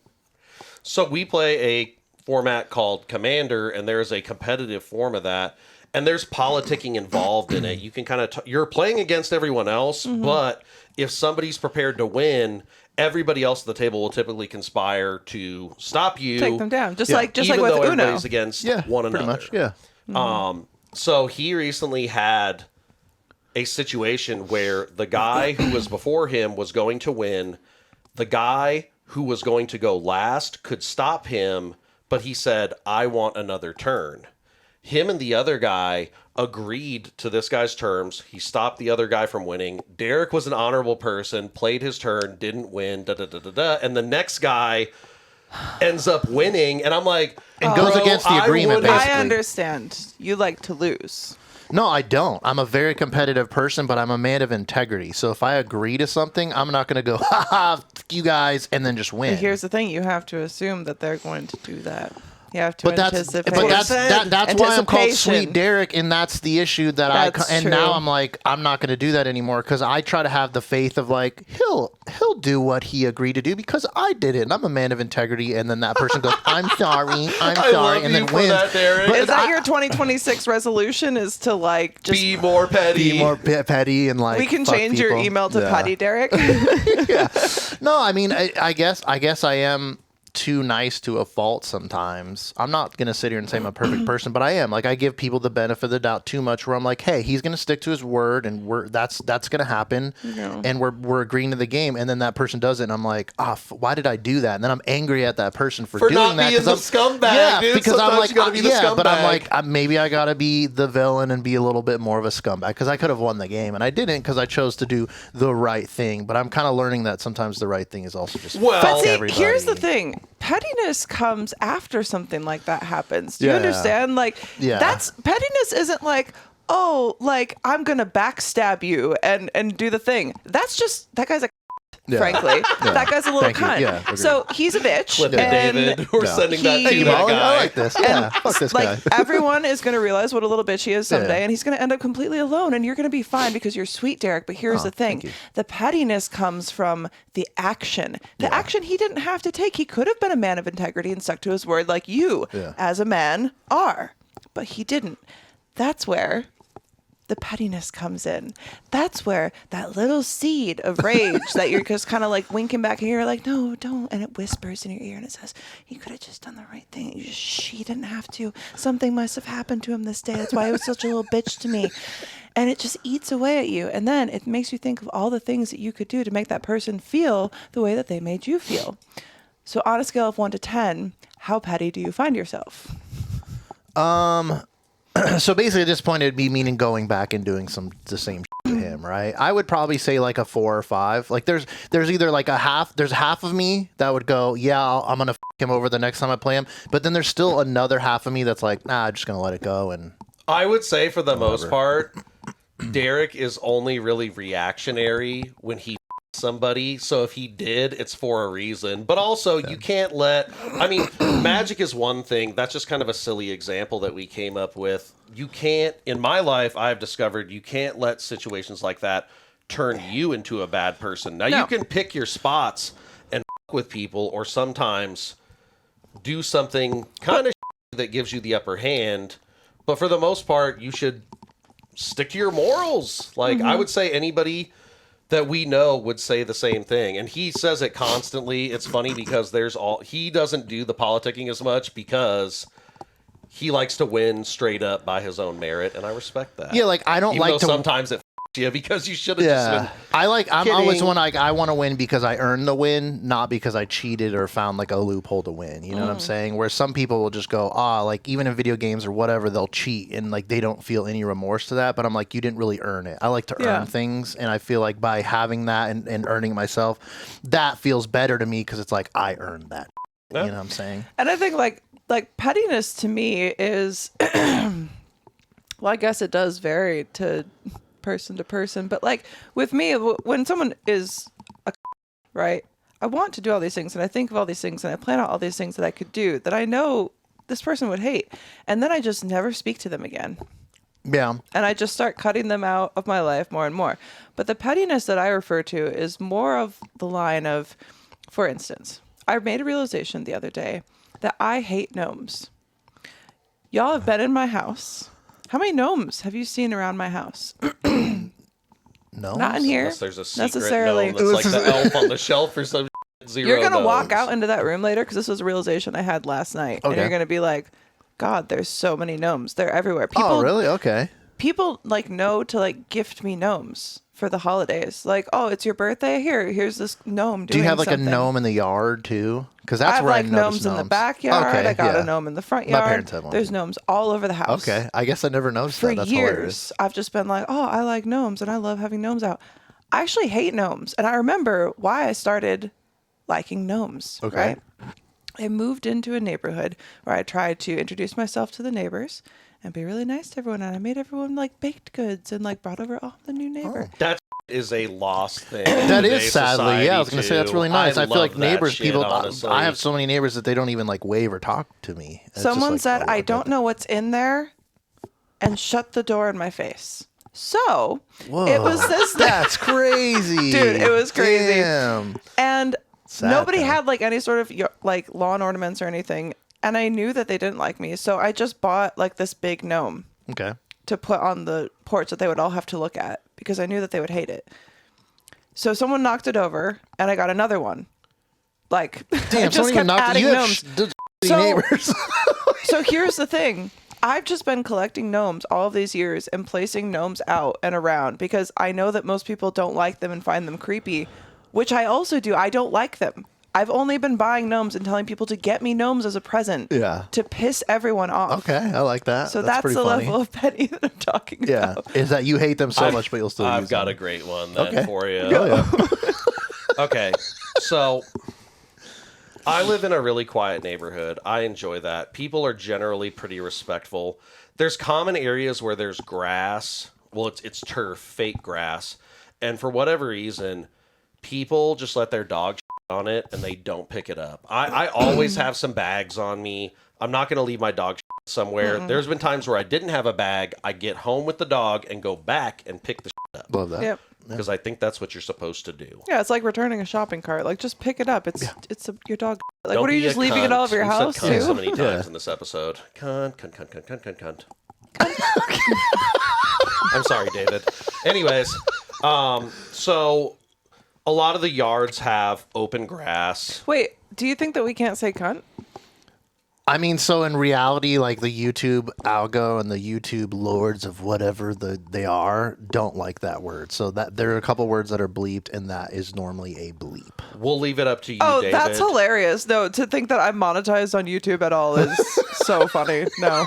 D: So we play a format called Commander, and there's a competitive form of that, and there's politicking involved in it. You can kind of you're playing against everyone else,
C: Mm-hmm.
D: but if somebody's prepared to win, everybody else at the table will typically conspire to stop you.
C: Take them down, just
A: Yeah.
C: like
D: even
C: with
D: though
C: Uno.
D: everybody's against
A: Yeah.
D: one
A: pretty
D: another.
A: much. Yeah.
D: So he recently had a situation where the guy who was before him was going to win. The guy who was going to go last could stop him, but he said, I want another turn. Him and the other guy agreed to this guy's terms. He stopped the other guy from winning. Derek was an honorable person, played his turn, didn't win, and the next guy ends up winning, and I'm like,
A: And goes
D: bro,
A: against the
D: I
A: agreement,
D: would've-
A: basically.
C: I understand. You like to lose.
A: No, I don't. I'm a very competitive person, but I'm a man of integrity. So if I agree to something, I'm not going to go, ha ha, fuck you guys, and then just win.
C: But here's the thing: you have to assume that they're going to do that. You have to
A: But that's
C: anticipate.
A: that's why I'm called
C: Anticipation.
A: Sweet Derek, and that's the issue that
C: That's
A: and
C: true.
A: now I'm like, I'm not going to do that anymore because I try to have the faith of like he'll do what he agreed to do because I did it, and I'm a man of integrity. And then that person goes, I'm sorry, I'm
D: I
A: sorry,
D: love
A: and
D: you
A: then
D: for
A: wins.
D: that, Derek.
A: But
C: Is that
A: I-
C: your 2026 resolution? Is to like just
D: be more petty.
A: be more petty and like
C: we can
A: fuck
C: change your
A: people?
C: email to
A: Yeah.
C: Patty Derek.
A: No, I mean, I guess I am. too nice to a fault sometimes. I'm not going to sit here and say I'm a perfect person, but I am. Like, I give people the benefit of the doubt too much where I'm like, hey, he's going to stick to his word and that's going to happen.
C: Yeah.
A: And we're agreeing to the game. And then that person does it. And I'm like, why did I do that? And then I'm angry at that person for doing
D: not
A: that.
D: being the scumbag,
A: yeah,
D: dude.
A: because
D: Sometimes
A: I'm like,
D: you gotta be the
A: yeah, but I'm
D: scumbag.
A: like, maybe I got to be the villain and be a little bit more of a scumbag because I could have won the game and I didn't because I chose to do the right thing. But I'm kind of learning that sometimes the right thing is also just
D: Well-
C: But
A: fuck
C: see,
A: everybody.
C: here's the thing. Pettiness comes after something like that happens. Do you
A: Yeah.
C: understand? Like,
A: Yeah.
C: that's pettiness isn't like, oh, like I'm gonna backstab you and do the thing. That's just that guy's a
A: Yeah.
C: frankly.
A: Yeah.
C: That guy's a little
A: Thank you.
C: cunt.
A: Yeah, agreed.
C: So he's a bitch.
D: Clip it,
C: and
D: David. We're
A: Yeah.
D: sending that
C: Thank
D: to
C: you,
D: that
A: Molly.
D: guy.
A: I like this. Yeah, fuck this guy.
C: Like everyone is going to realize what a little bitch he is someday,
A: Yeah.
C: and he's going to end up completely alone, and you're going to be fine because you're sweet, Derek. But here's the thing:
A: thank you.
C: the pettiness comes from the action. The action he didn't have to take. He could have been a man of integrity and stuck to his word, like you,
A: Yeah.
C: as a man, are, but he didn't. That's where the pettiness comes in. That's where that little seed of rage that you're just kind of like winking back and you're like, no, don't. And it whispers in your ear and it says, he could have just done the right thing. She didn't have to. Something must have happened to him this day. That's why he was such a little bitch to me. And it just eats away at you. And then it makes you think of all the things that you could do to make that person feel the way that they made you feel. So on a scale of 1 to 10, how petty do you find yourself?
A: So basically, at this point, it'd be meaning going back and doing the same shit to him, right? I would probably say like a 4 or 5. Like there's either like there's half of me that would go, yeah, I'm gonna him over the next time I play him, but then there's still another half of me that's like, nah, I'm just gonna let it go. And
D: I would say for the most part, Derek is only really reactionary when he somebody. So if he did, it's for a reason. But also, you can't magic is one thing. That's just kind of a silly example that we came up with. You can't, in my life, I've discovered you can't let situations like that turn you into a bad person. Now, you can pick your spots and with people, or sometimes do something kind of that gives you the upper hand. But for the most part, you should stick to your morals. Like, I would say anybody that we know would say the same thing. And he says it constantly. It's funny because he doesn't do the politicking as much because he likes to win straight up by his own merit. And I respect that.
A: yeah, like I don't
D: Even
A: like
D: though
A: to.
D: sometimes it you because you should have just
A: Yeah,
D: been
A: I'm always
D: kidding.
A: one like I want to win because I earned the win, not because I cheated or found like a loophole to win. You know what I'm saying? Where some people will just go, like even in video games or whatever, they'll cheat and like they don't feel any remorse to that. But I'm like, you didn't really earn it. I like to
C: Yeah.
A: earn things, and I feel like by having that and earning it myself, that feels better to me because it's like I earned that.
D: Yeah.
A: You know what I'm saying?
C: And I think like pettiness to me is, well, I guess it does vary to person, but like with me, when someone is right, I want to do all these things and I think of all these things and I plan out all these things that I could do that I know this person would hate, and then I just never speak to them again.
A: Yeah.
C: And I just start cutting them out of my life more and more. But the pettiness that I refer to is more of the line of, for instance, I made a realization the other day that I hate gnomes. Y'all have been in my house. How many gnomes have you seen around my house?
A: No.
C: Not in here.
D: unless there's a secret
C: necessarily.
D: gnome that's like the elf on the shelf or some zero
C: You're going to walk
D: gnomes.
C: out into that room later because this was a realization I had last night. And
A: Okay.
C: you're going to be like, God, there's so many gnomes. They're everywhere.
A: Oh, really? Okay.
C: People like know to like gift me gnomes for the holidays. Like, oh, it's your birthday. Here's this gnome.
A: Do you have like
C: something.
A: a gnome in the yard too? Because
C: I
A: that's
C: have
A: where
C: like
A: I notice
C: gnomes in the backyard.
A: Okay,
C: I got
A: yeah.
C: a gnome in the front
A: My
C: yard.
A: parents have one.
C: There's gnomes all over the house.
A: Okay, I guess I never noticed
C: For
A: that. That's
C: years,
A: hilarious.
C: I've just been like, oh, I like gnomes and I love having gnomes out. I actually hate gnomes, and I remember why I started liking gnomes.
A: Okay.
C: Right? I moved into a neighborhood where I tried to introduce myself to the neighbors and be really nice to everyone, and I made everyone like baked goods and like brought over the new neighbor.
D: That is a lost thing.
A: That
D: in
A: is
D: today's
A: sadly, yeah. I was
D: society,
A: gonna say that's
D: too.
A: really nice. I feel
D: love
A: like
D: that
A: neighbors,
D: shit,
A: people.
D: honestly.
A: I have so many neighbors that they don't even like wave or talk to me. It's just
C: Someone
A: like,
C: said,
A: oh,
C: I don't know what's in there, and shut the door in my face. So
A: Whoa,
C: it was this
A: That's crazy,
C: Dude, it was crazy.
A: Damn.
C: and
A: Sad,
C: nobody
A: though.
C: had like any sort of like lawn ornaments or anything. And I knew that they didn't like me. So I just bought like this big gnome
A: Okay.
C: to put on the porch that they would all have to look at because I knew that they would hate it. So someone knocked it over and I got another one. Like,
A: Damn,
C: I just kept adding gnomes.
A: Neighbors.
C: So here's the thing. I've just been collecting gnomes all of these years and placing gnomes out and around because I know that most people don't like them and find them creepy, which I also do. I don't like them. I've only been buying gnomes and telling people to get me gnomes as a present to piss everyone off.
A: Okay, I like that.
C: So that's the
A: funny.
C: level of petty that I'm talking about.
A: Is that you hate them so much, but you'll still use them.
D: I've got a great one then for you. Okay, so I live in a really quiet neighborhood. I enjoy that. People are generally pretty respectful. There's common areas where there's grass. Well, it's turf, fake grass. And for whatever reason, people just let their dog on it and they don't pick it up. I always have some bags on me. I'm not going to leave my dog somewhere. There's been times where I didn't have a bag. I get home with the dog and go back and pick the up.
A: Love that.
C: Yep.
D: Because I think that's what you're supposed to do.
C: Yeah, it's like returning a shopping cart. Like, just pick it up. It's your dog. Like,
D: Don't
C: what are you
D: be
C: just
D: a
C: leaving
D: cunt.
C: it all over your
D: We've
C: house
D: said cunt
C: too?
D: so many times in this episode. Cunt. I'm sorry, David. Anyways, so a lot of the yards have open grass.
C: Wait, do you think that we can't say cunt?
A: I mean, so in reality, like the YouTube algo and the YouTube lords of whatever they are don't like that word. So that there are a couple words that are bleeped, and that is normally a bleep.
D: We'll leave it up to you,
C: Oh,
D: David.
C: that's hilarious. No, to think that I'm monetized on YouTube at all is so funny. No.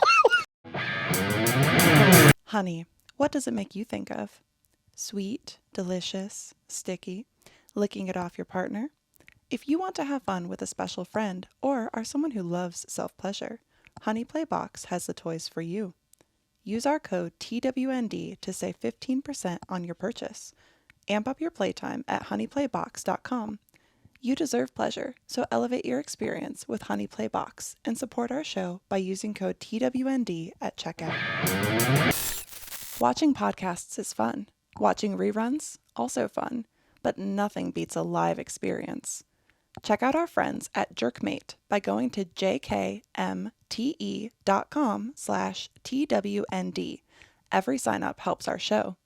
C: Honey, what does it make you think of? Sweet, delicious, sticky, licking it off your partner? If you want to have fun with a special friend or are someone who loves self-pleasure, Honey Playbox has the toys for you. Use our code TWND to save 15% on your purchase. Amp up your playtime at honeyplaybox.com. You deserve pleasure, so elevate your experience with Honey Playbox and support our show by using code TWND at checkout. Watching podcasts is fun. Watching reruns, also fun, but nothing beats a live experience. Check out our friends at Jerkmate by going to jkmte.com/TWND. Every sign up helps our show.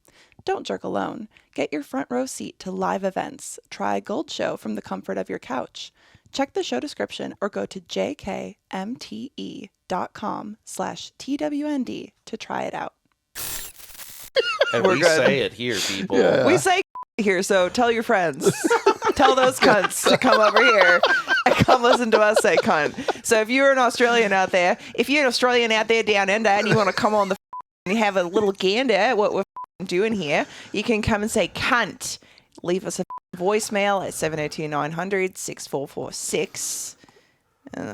C: Don't jerk alone. Get your front row seat to live events. Try Gold Show from the comfort of your couch. Check the show description or go to jkmte.com/TWND to try it out.
D: And
C: We're
D: we
C: good.
D: say it here, people.
A: Yeah.
C: We say here, so tell your friends. Tell those cunts to come over here and come listen to us say cunt. So if you're an Australian out there down under and you want to come on the and have a little gander at what we're doing here, you can come and say cunt. Leave us a voicemail at 702-900-6446.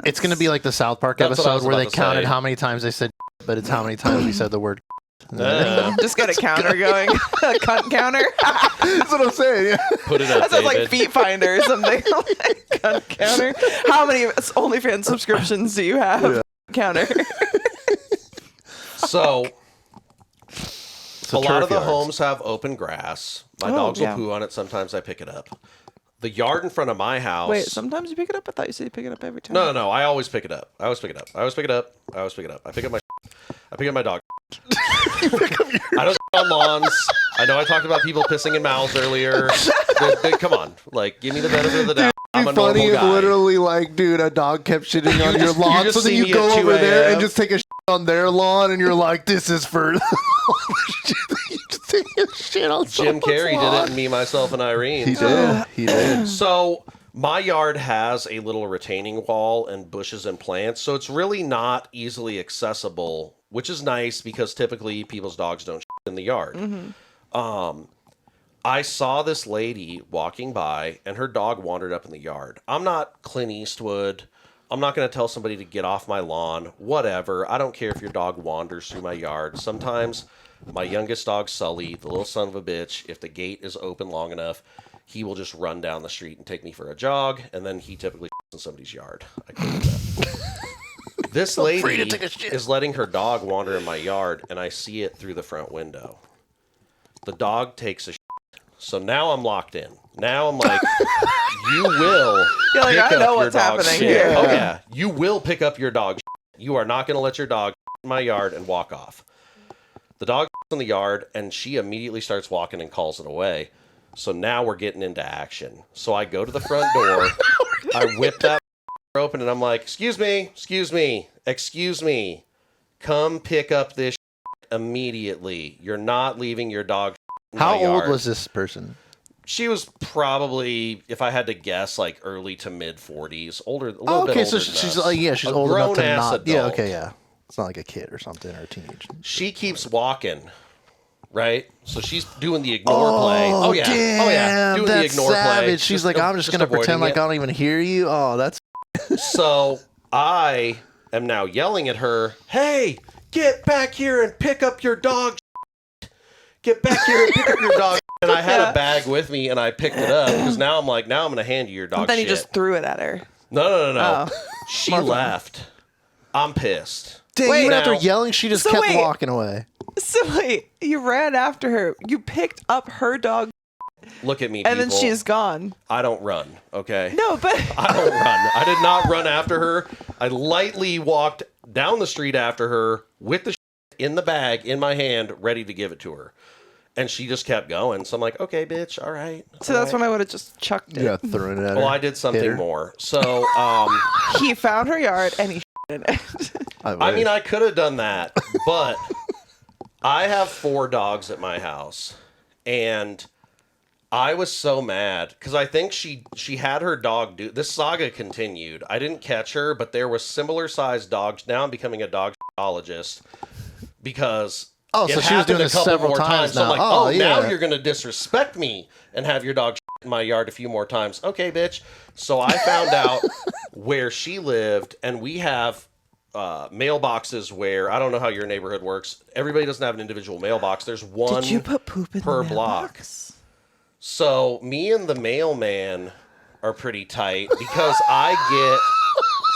A: It's going to be like the South Park
D: That's what I was
A: episode where
D: about
A: they
D: to
A: counted
D: say.
A: how many times they said, but it's how many times we said the word.
C: Just get a counter going. A cunt counter.
A: That's what I'm saying. Yeah.
D: Put it up,
C: That sounds like
D: David.
C: Feet Finder or something. Cunt counter. How many OnlyFans subscriptions do you have? Counter.
D: So, a lot
A: turf
D: of the
A: yards.
D: homes have open grass. My
C: Oh,
D: dogs
C: yeah.
D: will poo on it. Sometimes I pick it up. The yard in front of my house.
C: Wait, sometimes you pick it up? I thought you said you pick it up every time.
D: No. I always pick it up. I pick up my. I pick up my dog. I don't on lawns. I know I talked about people pissing in mouths earlier. Come on, like give me the benefit of the doubt. I'm a
A: funny
D: normal
A: if
D: guy.
A: literally like, dude, a dog kept shitting on your lawn,
D: just
A: so then
D: see
A: you
D: me
A: go
D: at 2
A: over there
D: a.m.
A: and just take a shit on their lawn, and you're like, this is for you just take a shit on
D: Jim
A: someone's
D: Carrey
A: lawn.
D: did it in Me, Myself, and Irene.
A: He did. He did.
D: So my yard has a little retaining wall and bushes and plants, so it's really not easily accessible, which is nice because typically people's dogs don't shit in the yard. I saw this lady walking by, and her dog wandered up in the yard. I'm not Clint Eastwood. I'm not going to tell somebody to get off my lawn. Whatever. I don't care if your dog wanders through my yard. Sometimes my youngest dog, Sully, the little son of a bitch, if the gate is open long enough, he will just run down the street and take me for a jog, and then he typically in somebody's yard. I couldn't do that. This lady is letting her dog wander in my yard, and I see it through the front window. The dog takes a shit. So now I'm locked in. Now I'm like, you will
C: You're like,
D: pick
C: I
D: up
C: know
D: your
C: what's
D: dog's
C: happening
D: shit.
C: here.
D: Oh, yeah. You will pick up your dog's shit. You are not going to let your dog in my yard and walk off. The dog in the yard, and she immediately starts walking and calls it away. So now we're getting into action. So I go to the front door. I whip that open and I'm like, excuse me, come pick up this immediately. You're not leaving your dog in
A: How
D: my yard.
A: old was this person?
D: She was probably, if I had to guess, like early to mid 40s, older, a little bit older
A: Okay, so
D: than
A: she's
D: us.
A: like, yeah, she's
D: A
A: old enough to
D: grown-ass
A: not.
D: adult.
A: Yeah, okay, yeah. It's not like a kid or something or a teenager.
D: She keeps walking, right? So she's doing the ignore play. Oh yeah,
A: damn,
D: doing the
A: that's
D: ignore
A: savage.
D: play.
A: She's like, I'm just gonna
D: avoiding
A: pretend like
D: it.
A: I don't even hear you. Oh, that's
D: So I am now yelling at her, hey, get back here and pick up your dog. Get back here and pick up your dog. And I had a bag with me and I picked it up because now I'm like, now I'm going to hand you your dog
C: And then
D: shit.
C: he just threw it at her.
D: No.
C: Oh.
D: She left. I'm pissed.
A: dang.
C: Wait,
A: Even after
D: now-
A: yelling, she just
C: So
A: kept
C: wait.
A: walking away.
C: So wait, you ran after her. You picked up her dog,
D: Look at me,
C: and
D: people.
C: then she's gone.
D: I don't run, okay?
C: No, but
D: I don't run. I did not run after her. I lightly walked down the street after her with the in the bag in my hand, ready to give it to her. And she just kept going. So I'm like, okay, bitch, all right.
C: so that's when I would have just chucked it.
A: Yeah, throwing it at her.
D: Well, I did
A: Hit
D: something
A: her.
D: more. So,
C: He found her yard and he in it.
D: I mean, I could have done that, but I have 4 dogs at my house, and I was so mad because I think she had her dog do this. Saga continued. I didn't catch her, but there was similar sized dogs. Now I'm becoming a dogologist because
A: Oh, so
D: it
A: she was doing
D: happened a
A: this
D: couple
A: several
D: more
A: times
D: So I'm
A: now.
D: like,
A: Oh,
D: now
A: yeah.
D: you're gonna disrespect me and have your dog in my yard a few more times. Okay, bitch. So I found out where she lived, and we have mailboxes where I don't know how your neighborhood works. Everybody doesn't have an individual mailbox. There's one
C: Did you put poop in
D: per
C: the
D: block.
C: mailbox?
D: So me and the mailman are pretty tight because I get.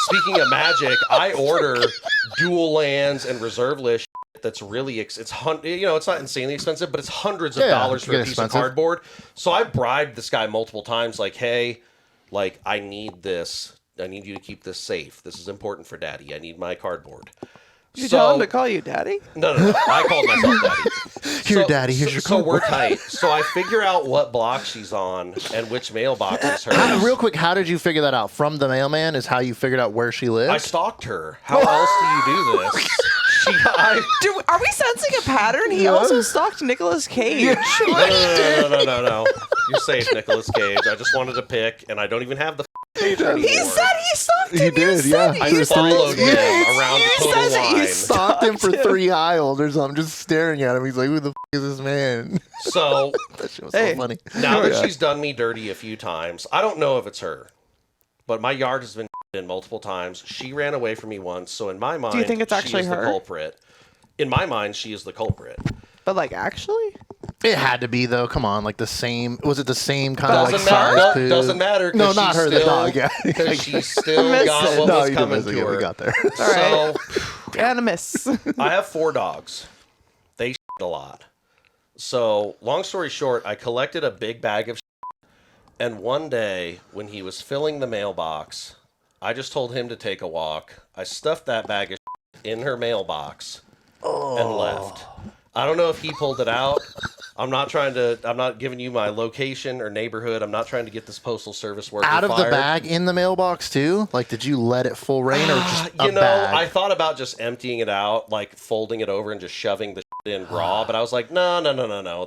D: Speaking of magic, I order dual lands and reserve list. That's really it's it's not insanely expensive, but it's hundreds of dollars for a piece of cardboard. So I bribed this guy multiple times, like, hey, like I need this. I need you to keep this safe. This is important for Daddy. I need my cardboard.
C: You tell him to call you daddy?
D: No. I called myself Daddy.
A: Here, Daddy, here's your
D: So we're
A: cardboard.
D: tight. So I figure out what block she's on and which mailbox is hers.
A: Real quick, how did you figure that out? From the mailman is how you figured out where she lived?
D: I stalked her. How else do you do this?
C: Are we sensing a pattern? He also stalked Nicolas Cage.
D: No. You're safe, Nicolas Cage. I just wanted to pick, and I don't even have the page anymore.
C: He said he stalked him.
A: He did,
C: you said
A: yeah.
C: it.
D: I
C: You said
D: followed
C: it.
D: him around
C: You
D: Total
C: said that you
D: Wine.
A: Stalked him for
C: him.
A: 3 aisles or something, just staring at him. He's like, who the is this man?
D: So
A: That shit was
C: Hey.
A: so funny.
D: now that she's done me dirty a few times, I don't know if it's her, but my yard has been in multiple times. She ran away from me once, so in my mind,
C: Do you think it's
D: she
C: actually
D: is
C: her?
D: the culprit. In my mind, she is the culprit.
C: But like, actually,
A: It had to be though. Come on, like the same. Was it the same kind of like
D: Doesn't matter.
A: size poo?
D: Doesn't matter. 'Cause
A: No, not
D: she's
A: her. The
D: still-
A: dog. Yeah.
D: Because she still
C: missed
D: got
C: it.
D: what
A: No,
D: was
A: you didn't
D: coming
A: miss it.
D: to
A: Yeah,
D: her.
A: we got there.
C: all right.
D: So
C: Animus.
D: I have 4 dogs. They shit a lot. So, long story short, I collected a big bag of shit, and one day when he was filling the mailbox, I just told him to take a walk. I stuffed that bag of shit in her mailbox and left. I don't know if he pulled it out. I'm not giving you my location or neighborhood. I'm not trying to get this postal service worker
A: Out of
D: fired.
A: the bag in the mailbox too. Like, did you let it full rain or just a
D: You know,
A: bag?
D: I thought about just emptying it out, like folding it over and just shoving the shit in raw, but I was like, no.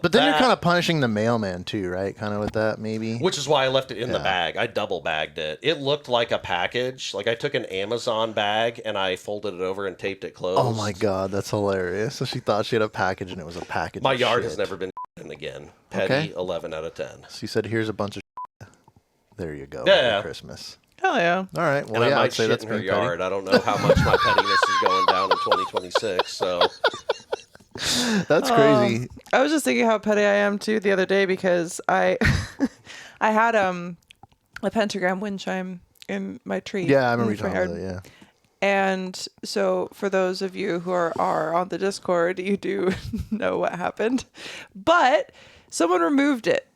A: But then you're kind of punishing the mailman too, right? Kind of with that, maybe.
D: Which is why I left it in the
A: Yeah.
D: bag. I double bagged it. It looked like a package. Like I took an Amazon bag and I folded it over and taped it closed.
A: Oh my god, that's hilarious. So she thought she had a package and it was a package.
D: My
A: of
D: yard
A: shit.
D: has never been in again. Petty,
A: Okay.
D: 11 out of 10.
A: She said, "Here's a bunch of." There you go.
D: Yeah.
A: Merry Christmas.
C: Hell yeah.
A: All right. Well,
D: And I
A: yeah,
D: might
A: I'd say
D: shit
A: that's
D: in her
A: being petty.
D: yard. I don't know how much my pettiness is going down in 2026. So
A: That's crazy.
C: I was just thinking how petty I am too the other day because I I had a pentagram wind chime in my tree.
A: Yeah, I remember
C: in
A: you
C: my
A: talking
C: yard.
A: about that.
C: And so for those of you who are on the Discord, you do know what happened. But someone removed it.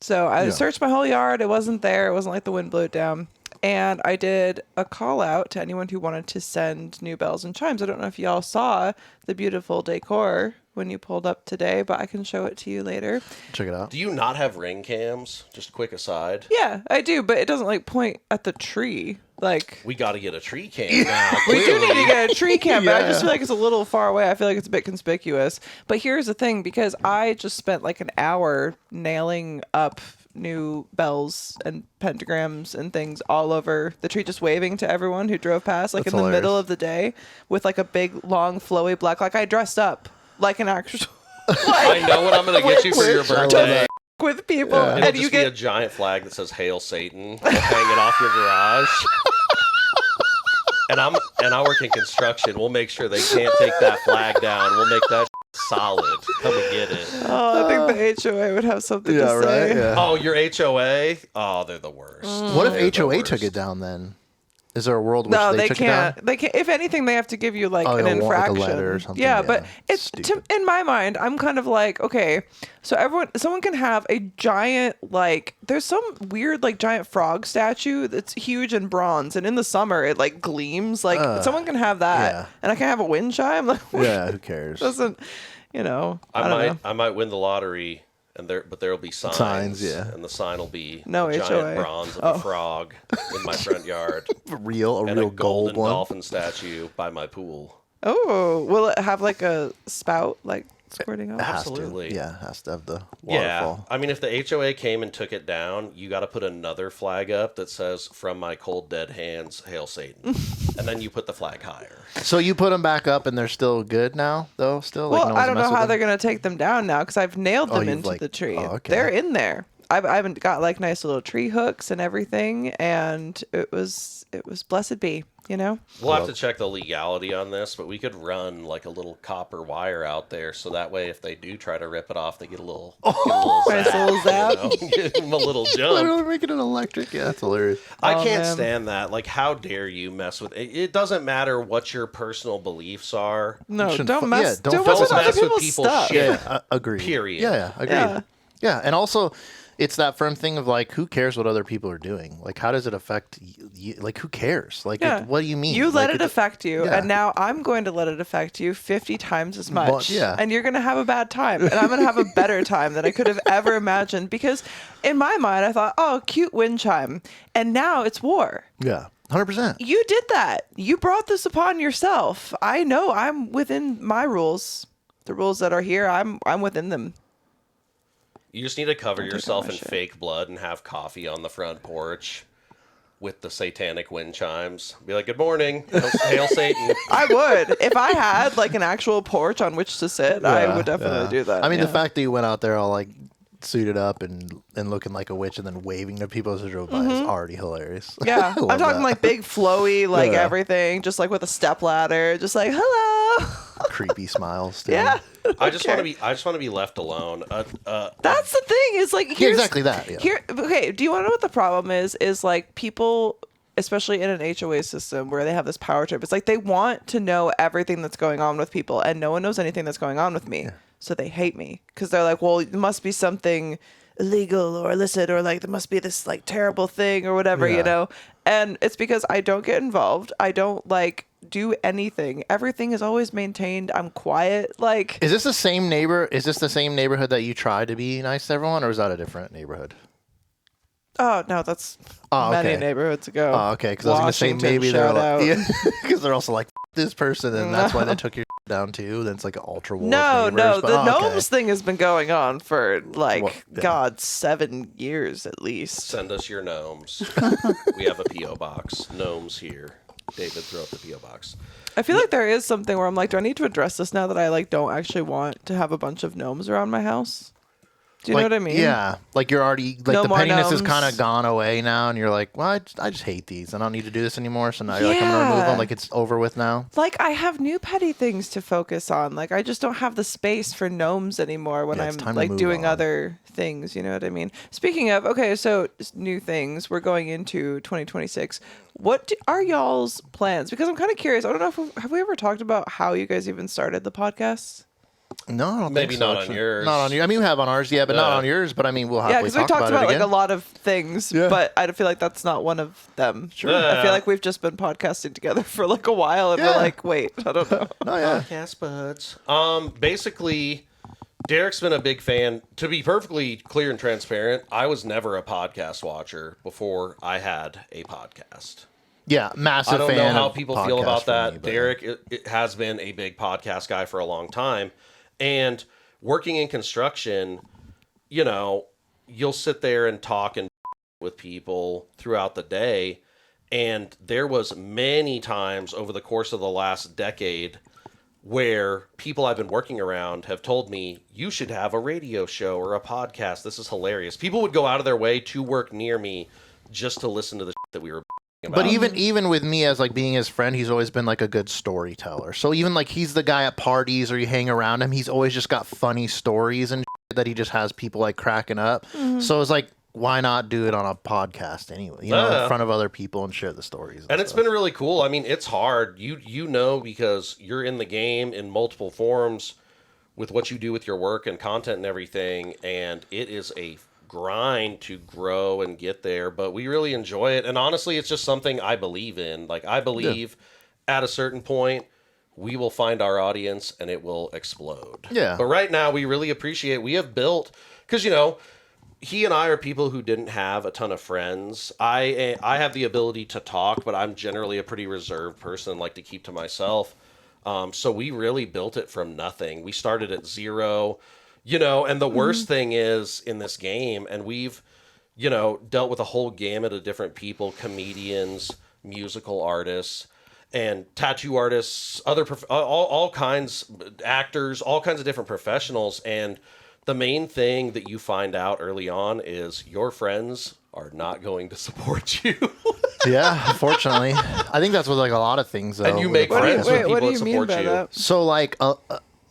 C: So I
A: Yeah.
C: searched my whole yard. It wasn't there. It wasn't like the wind blew it down. And I did a call out to anyone who wanted to send new bells and chimes. I don't know if y'all saw the beautiful decor when you pulled up today, but I can show it to you later.
A: Check it out.
D: Do you not have ring cams? Just a quick aside.
C: Yeah, I do, but it doesn't like point at the tree. Like
D: We got to get a tree cam now.
C: we do
D: clearly.
C: need to get a tree cam, but I
A: Yeah.
C: just feel like it's a little far away. I feel like it's a bit conspicuous. But here's the thing, because I just spent like an hour nailing up new bells and pentagrams and things all over the tree, just waving to everyone who drove past, like
A: That's
C: in the middle
A: hilarious.
C: of the day with like a big, long, flowy black. Like I dressed up like an actual
D: I know what I'm going to get you for your
A: Witch. I love
D: birthday.
A: that.
C: with people,
A: Yeah.
D: It'll
C: and you
D: just be a
C: get
D: giant flag that says "Hail Satan." We'll hang it off your garage. And I work in construction. We'll make sure they can't take that flag down. We'll make that solid. Come and get it.
C: I think the HOA would have something
A: Yeah,
C: to say.
A: right. Yeah.
D: Oh, your HOA? Oh, they're the worst.
A: What
D: They're
A: if
D: the
A: HOA took
D: worst.
A: it down then? Is there a world which
C: No,
A: they
C: they
A: took
C: can't.
A: it down?
C: They can't. If anything, they have to give you like
A: Oh,
C: an
A: yeah, like a
C: infraction.
A: letter or something.
C: Yeah,
A: Yeah,
C: but it's
A: stupid.
C: in my mind, I'm kind of like, okay, so someone can have a giant like. There's some weird like giant frog statue that's huge in bronze, and in the summer it like gleams. Like someone can have that,
A: yeah.
C: and I can have a wind chime. Like,
A: Yeah, who cares?
C: doesn't, I don't know.
D: I might win the lottery, but there'll be signs.
A: Signs, yeah.
D: And the sign will be
C: No
D: a giant
C: HOA.
D: bronze of a frog in my front yard,
A: A real
D: and
A: gold
D: a golden
A: one.
D: dolphin statue by my pool.
C: Oh, will it have like a spout like squirting out?
A: It has
D: Absolutely.
A: to. Yeah, it has to have the
D: Yeah,
A: waterfall.
D: I mean, if the HOA came and took it down, you got to put another flag up that says "From my cold dead hands, hail Satan," and then you put the flag higher.
A: So you put them back up and they're still good now, though. Still, like,
C: Well,
A: no one's
C: I don't know
A: messed with
C: how
A: them?
C: they're gonna take them down now because I've nailed
A: Oh,
C: them
A: you've,
C: into
A: like-
C: the tree.
A: oh, okay.
C: They're in there. I haven't got like nice little tree hooks and everything, and it was blessed be, you know.
D: We'll have to check the legality on this, but we could run like a little copper wire out there, so that way if they do try to rip it off, they get a little,
C: Nice little zap.
D: you know? Give them a little jump.
A: Literally making it electric. Yeah, that's hilarious.
D: I
C: Oh,
D: can't
C: man.
D: stand that. Like, how dare you mess with it? It doesn't matter what your personal beliefs are.
C: No,
A: shouldn't
C: don't
A: fu-
C: mess.
A: yeah, don't
C: don't
A: fuck
C: mess with
A: with
C: other
D: mess with
C: people's
D: people's
C: stuff.
D: shit.
A: Yeah, agreed.
D: Period.
A: Yeah, agreed.
C: Yeah.
A: Yeah, and also, it's that firm thing of like, who cares what other people are doing? Like, how does it affect you? Like, who cares? Like,
C: Yeah.
A: what do you mean?
C: You let
A: Like,
C: it affect you,
A: yeah.
C: and now I'm going to let it affect you 50 times as much.
A: yeah.
C: And you're going to have a bad time, and I'm going to have a better time than I could have ever imagined. Because in my mind, I thought, oh, cute wind chime, and now it's war.
A: Yeah, 100%.
C: You did that. You brought this upon yourself. I know I'm within my rules. The rules that are here, I'm within them.
D: You just need to cover
C: Don't take
D: yourself
C: all my
D: in
C: shit.
D: fake blood and have coffee on the front porch with the satanic wind chimes. Be like, "Good morning, hail Satan."
C: I would. If I had like an actual porch on which to sit, I
A: Yeah,
C: would definitely
A: yeah.
C: do that.
A: I mean,
C: yeah.
A: the fact that you went out there all like suited up and looking like a witch and then waving to people as they drove by is already hilarious.
C: Mm-hmm. Yeah,
A: I
C: I'm
A: love
C: talking
A: that.
C: like big flowy, like
A: Yeah.
C: everything, just like with a step ladder, just like hello.
A: creepy smiles. Too.
C: Yeah,
D: I just want to be left alone.
C: that's the thing. Is like
A: Yeah,
C: here's,
A: exactly that. Yeah.
C: Here, okay. Do you want to know what the problem is? Is like people, especially in an HOA system where they have this power trip. It's like they want to know everything that's going on with people, and no one knows anything that's going on with me. So they hate me because they're like, well, it must be something illegal or illicit, or like there must be this like terrible thing or whatever,
A: Yeah.
C: you know. And it's because I don't get involved. I don't like do anything. Everything is always maintained. I'm quiet. Like
A: Is this the same neighbor? Is this the same neighborhood that you tried to be nice to everyone, or is that a different neighborhood?
C: oh no, that's
A: Oh,
C: many
A: okay.
C: neighborhoods ago.
A: Oh, okay. Because I was gonna say
C: Washington,
A: maybe they're
C: shout out.
A: like, yeah, because they're also like "F- this person, and that's why they took your down too. Then it's like an ultra wolf.
C: No,
A: neighbors, but-
C: the
A: oh, okay.
C: gnomes thing has been going on for like
A: Well, yeah.
C: God 7 years at least.
D: Send us your gnomes. We have a PO box. Gnomes here. David, throw up the PO box.
C: I feel like there is something where I'm like, do I need to address this now that I like don't actually want to have a bunch of gnomes around my house? Do you
A: Like,
C: know what I mean?
A: Yeah, like you're already like
C: No
A: the
C: more
A: pettiness has
C: gnomes.
A: kind of gone away now, and you're like, well, I just hate these. I don't need to do this anymore. So now you're like, I'm gonna remove
C: Yeah.
A: them. Like it's over with now.
C: Like I have new petty things to focus on. Like I just don't have the space for gnomes anymore when
A: Yeah, it's
C: I'm
A: time to
C: like
A: move
C: doing
A: on.
C: other things. You know what I mean? Speaking of, okay, so new things. We're going into 2026. What are y'all's plans? Because I'm kind of curious. I don't know if have we ever talked about how you guys even started the podcast?
A: No, I don't
D: Maybe
A: think so,
D: not on
A: actually.
D: yours.
A: Not on you. I mean, I don't
D: Maybe
A: think so,
D: not on
A: actually.
D: yours.
A: Not on you. I mean, we have on ours, yeah, but not on yours. But I mean, we'll
C: Yeah,
A: happily
C: because we
A: talk
C: talked about
A: it
C: like
A: again.
C: a lot of things,
A: Yeah.
C: but I feel like that's not one of them. Sure. I
D: Yeah.
C: feel like we've just been podcasting together for like a while, and we're
A: Yeah.
C: like, wait, I don't know.
A: Oh yeah.
D: Podcast buds. Basically, Derek's been a big fan. To be perfectly clear and transparent, I was never a podcast watcher before I had a podcast.
A: Yeah, massive
D: I don't
A: fan
D: know how
A: of
D: people feel
A: podcasts
D: about
A: for
D: that.
A: me, but-
D: Derek it has been a big podcast guy for a long time. And working in construction, you know, you'll sit there and talk and with people throughout the day. And there was many times over the course of the last decade where people I've been working around have told me, you should have a radio show or a podcast. This is hilarious. People would go out of their way to work near me just to listen to the shit that we were about.
A: But even with me as like being his friend, he's always been like a good storyteller. So even like he's the guy at parties or you hang around him, he's always just got funny stories and that he just has people like cracking up. So it's like, why not do it on a podcast anyway? You know, in front of other people and share the stories.
D: And it's
A: stuff.
D: been really cool. I mean, it's hard. You know, because you're in the game in multiple forms with what you do with your work and content and everything, and it is a grind to grow and get there, but we really enjoy it. And honestly, it's just something I believe in. Like, I believe at a certain point we will find our audience and it will explode.
A: Yeah.
D: But right now we really appreciate, we have built, because, you know, he and I are people who didn't have a ton of friends. I have the ability to talk, but I'm generally a pretty reserved person, like to keep to myself. So we really built it from nothing. We started at zero, you know, and the worst thing is in this game, and we've, you know, dealt with a whole gamut of different people, comedians, musical artists, and tattoo artists, all kinds, actors, all kinds of different professionals. And the main thing that you find out early on is your friends are not going to support you.
A: Yeah, unfortunately. I think that's with like a lot of things though.
D: And you make
A: with the
D: friends
A: podcast.
D: with people
C: what do
D: that
C: you mean
D: support
C: by
D: you.
C: that?
A: So like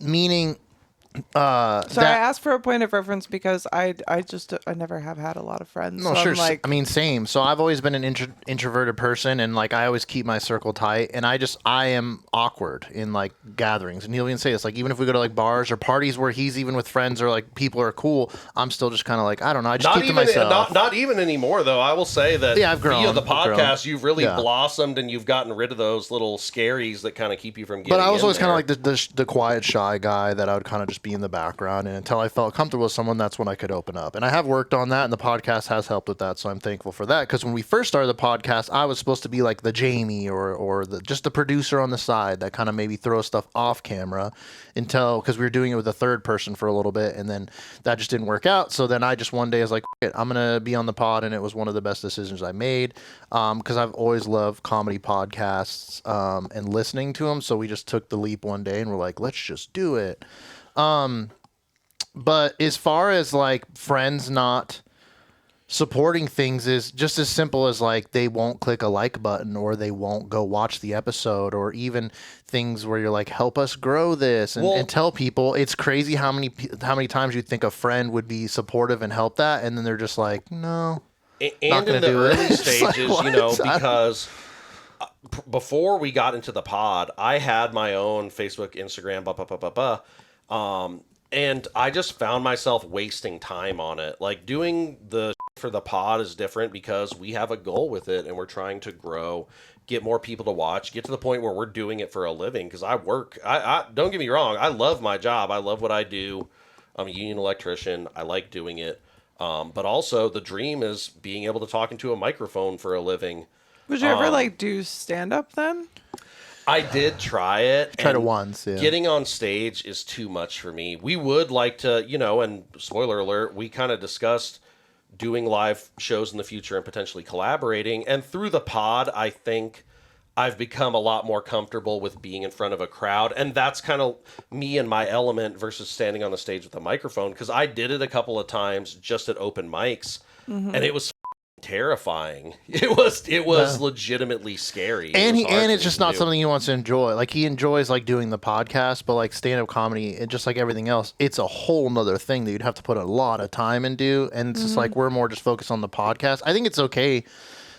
A: meaning
C: So I
A: that-
C: asked for a point of reference because I never have had a lot of friends.
A: No,
C: so
A: sure.
C: I'm like,
A: I mean, same. So I've always been an introverted person, and like I always keep my circle tight. And I am awkward in like gatherings. And he'll even say this, like even if we go to like bars or parties where he's even with friends or like people are cool, I'm still just kind of like I don't know. I just keep to myself.
D: Not even anymore, though. I will say that
A: Yeah, I've grown.
D: via the
A: I've grown.
D: podcast, you've really
A: Yeah.
D: blossomed and you've gotten rid of those little scaries that kind of keep you from getting
A: But I was
D: in
A: always kind
D: there.
A: of like the quiet, shy guy that I would kind of just be in the background. And until I felt comfortable with someone, that's when I could open up. And I have worked on that, and the podcast has helped with that. So I'm thankful for that. Because when we first started the podcast, I was supposed to be like the Jamie or just the producer on the side that kind of maybe throw stuff off camera because we were doing it with a third person for a little bit. And then that just didn't work out. So then I just one day was like, "F it, I'm going to be on the pod." And it was one of the best decisions I made because I've always loved comedy podcasts and listening to them. So we just took the leap one day and we're like, let's just do it. But as far as like friends not supporting things is just as simple as like they won't click a like button or they won't go watch the episode, or even things where you're like, help us grow this and tell people. It's crazy how many times you think a friend would be supportive and help that, and then they're just like, no.
D: And
A: not
D: in
A: gonna
D: the
A: do it.
D: early
A: It's like,
D: stages,
A: what?
D: you know,
A: I don't-
D: because before we got into the pod, I had my own Facebook, Instagram, and I just found myself wasting time on it. Like doing the for the pod is different because we have a goal with it and we're trying to grow, get more people to watch, get to the point where we're doing it for a living. Because I work, I don't get me wrong, I love my job. I love what I do. I'm a union electrician. I like doing it. But also the dream is being able to talk into a microphone for a living.
C: would you ever like do stand up then?
D: I did try it.
A: Tried it
D: and
A: once, yeah.
D: Getting on stage is too much for me. We would like to, you know, and spoiler alert, we kind of discussed doing live shows in the future and potentially collaborating. And through the pod, I think I've become a lot more comfortable with being in front of a crowd. And that's kind of me and my element versus standing on the stage with a microphone. Because I did it a couple of times just at open mics, and it was terrifying. It was legitimately scary.
A: And
D: It was hard
A: it's
D: for
A: just
D: me to
A: not
D: do.
A: something he wants to enjoy. Like he enjoys like doing the podcast, but like stand-up comedy, and just like everything else, it's a whole nother thing that you'd have to put a lot of time into. And it's just like we're more just focused on the podcast. I think it's okay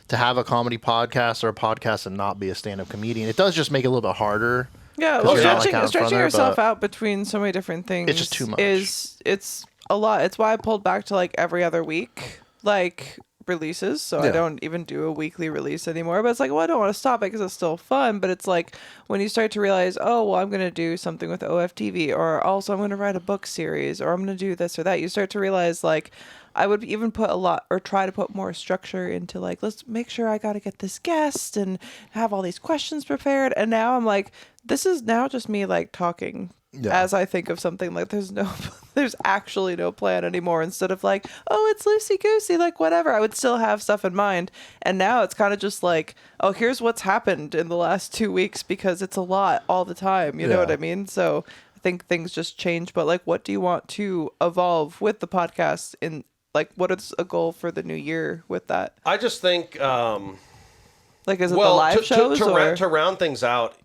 A: to have a comedy podcast or a podcast and not be a stand-up comedian. It does just make it a little bit harder
C: Yeah,
A: 'Cause
C: well,
A: you're not, like,
C: stretching,
A: out in front
C: stretching
A: there,
C: yourself
A: but
C: out between so many different things
A: it's just too much.
C: it's a lot. It's why I pulled back to like every other week, like releases. So I
A: Yeah.
C: don't even do a weekly release anymore. But it's like, well, I don't want to stop it because it's still fun. But it's like when you start to realize, oh, well, I'm going to do something with OFTV, or also I'm going to write a book series, or I'm going to do this or that. You start to realize like, I would even put a lot or try to put more structure into like, let's make sure I got to get this guest and have all these questions prepared. And now I'm like, this is now just me like talking as I think of something. Like there's actually no plan anymore. Instead of like, oh, it's loosey goosey, like whatever. I would still have stuff in mind. And now it's kind of just like, oh, here's what's happened in the last 2 weeks because it's a lot all the time. You know what I mean? So I think things just change. But like, what do you want to evolve with the podcast in? Like, what is a goal for the new year with that?
D: I just think,
C: like, is it the live shows?
D: To round things out,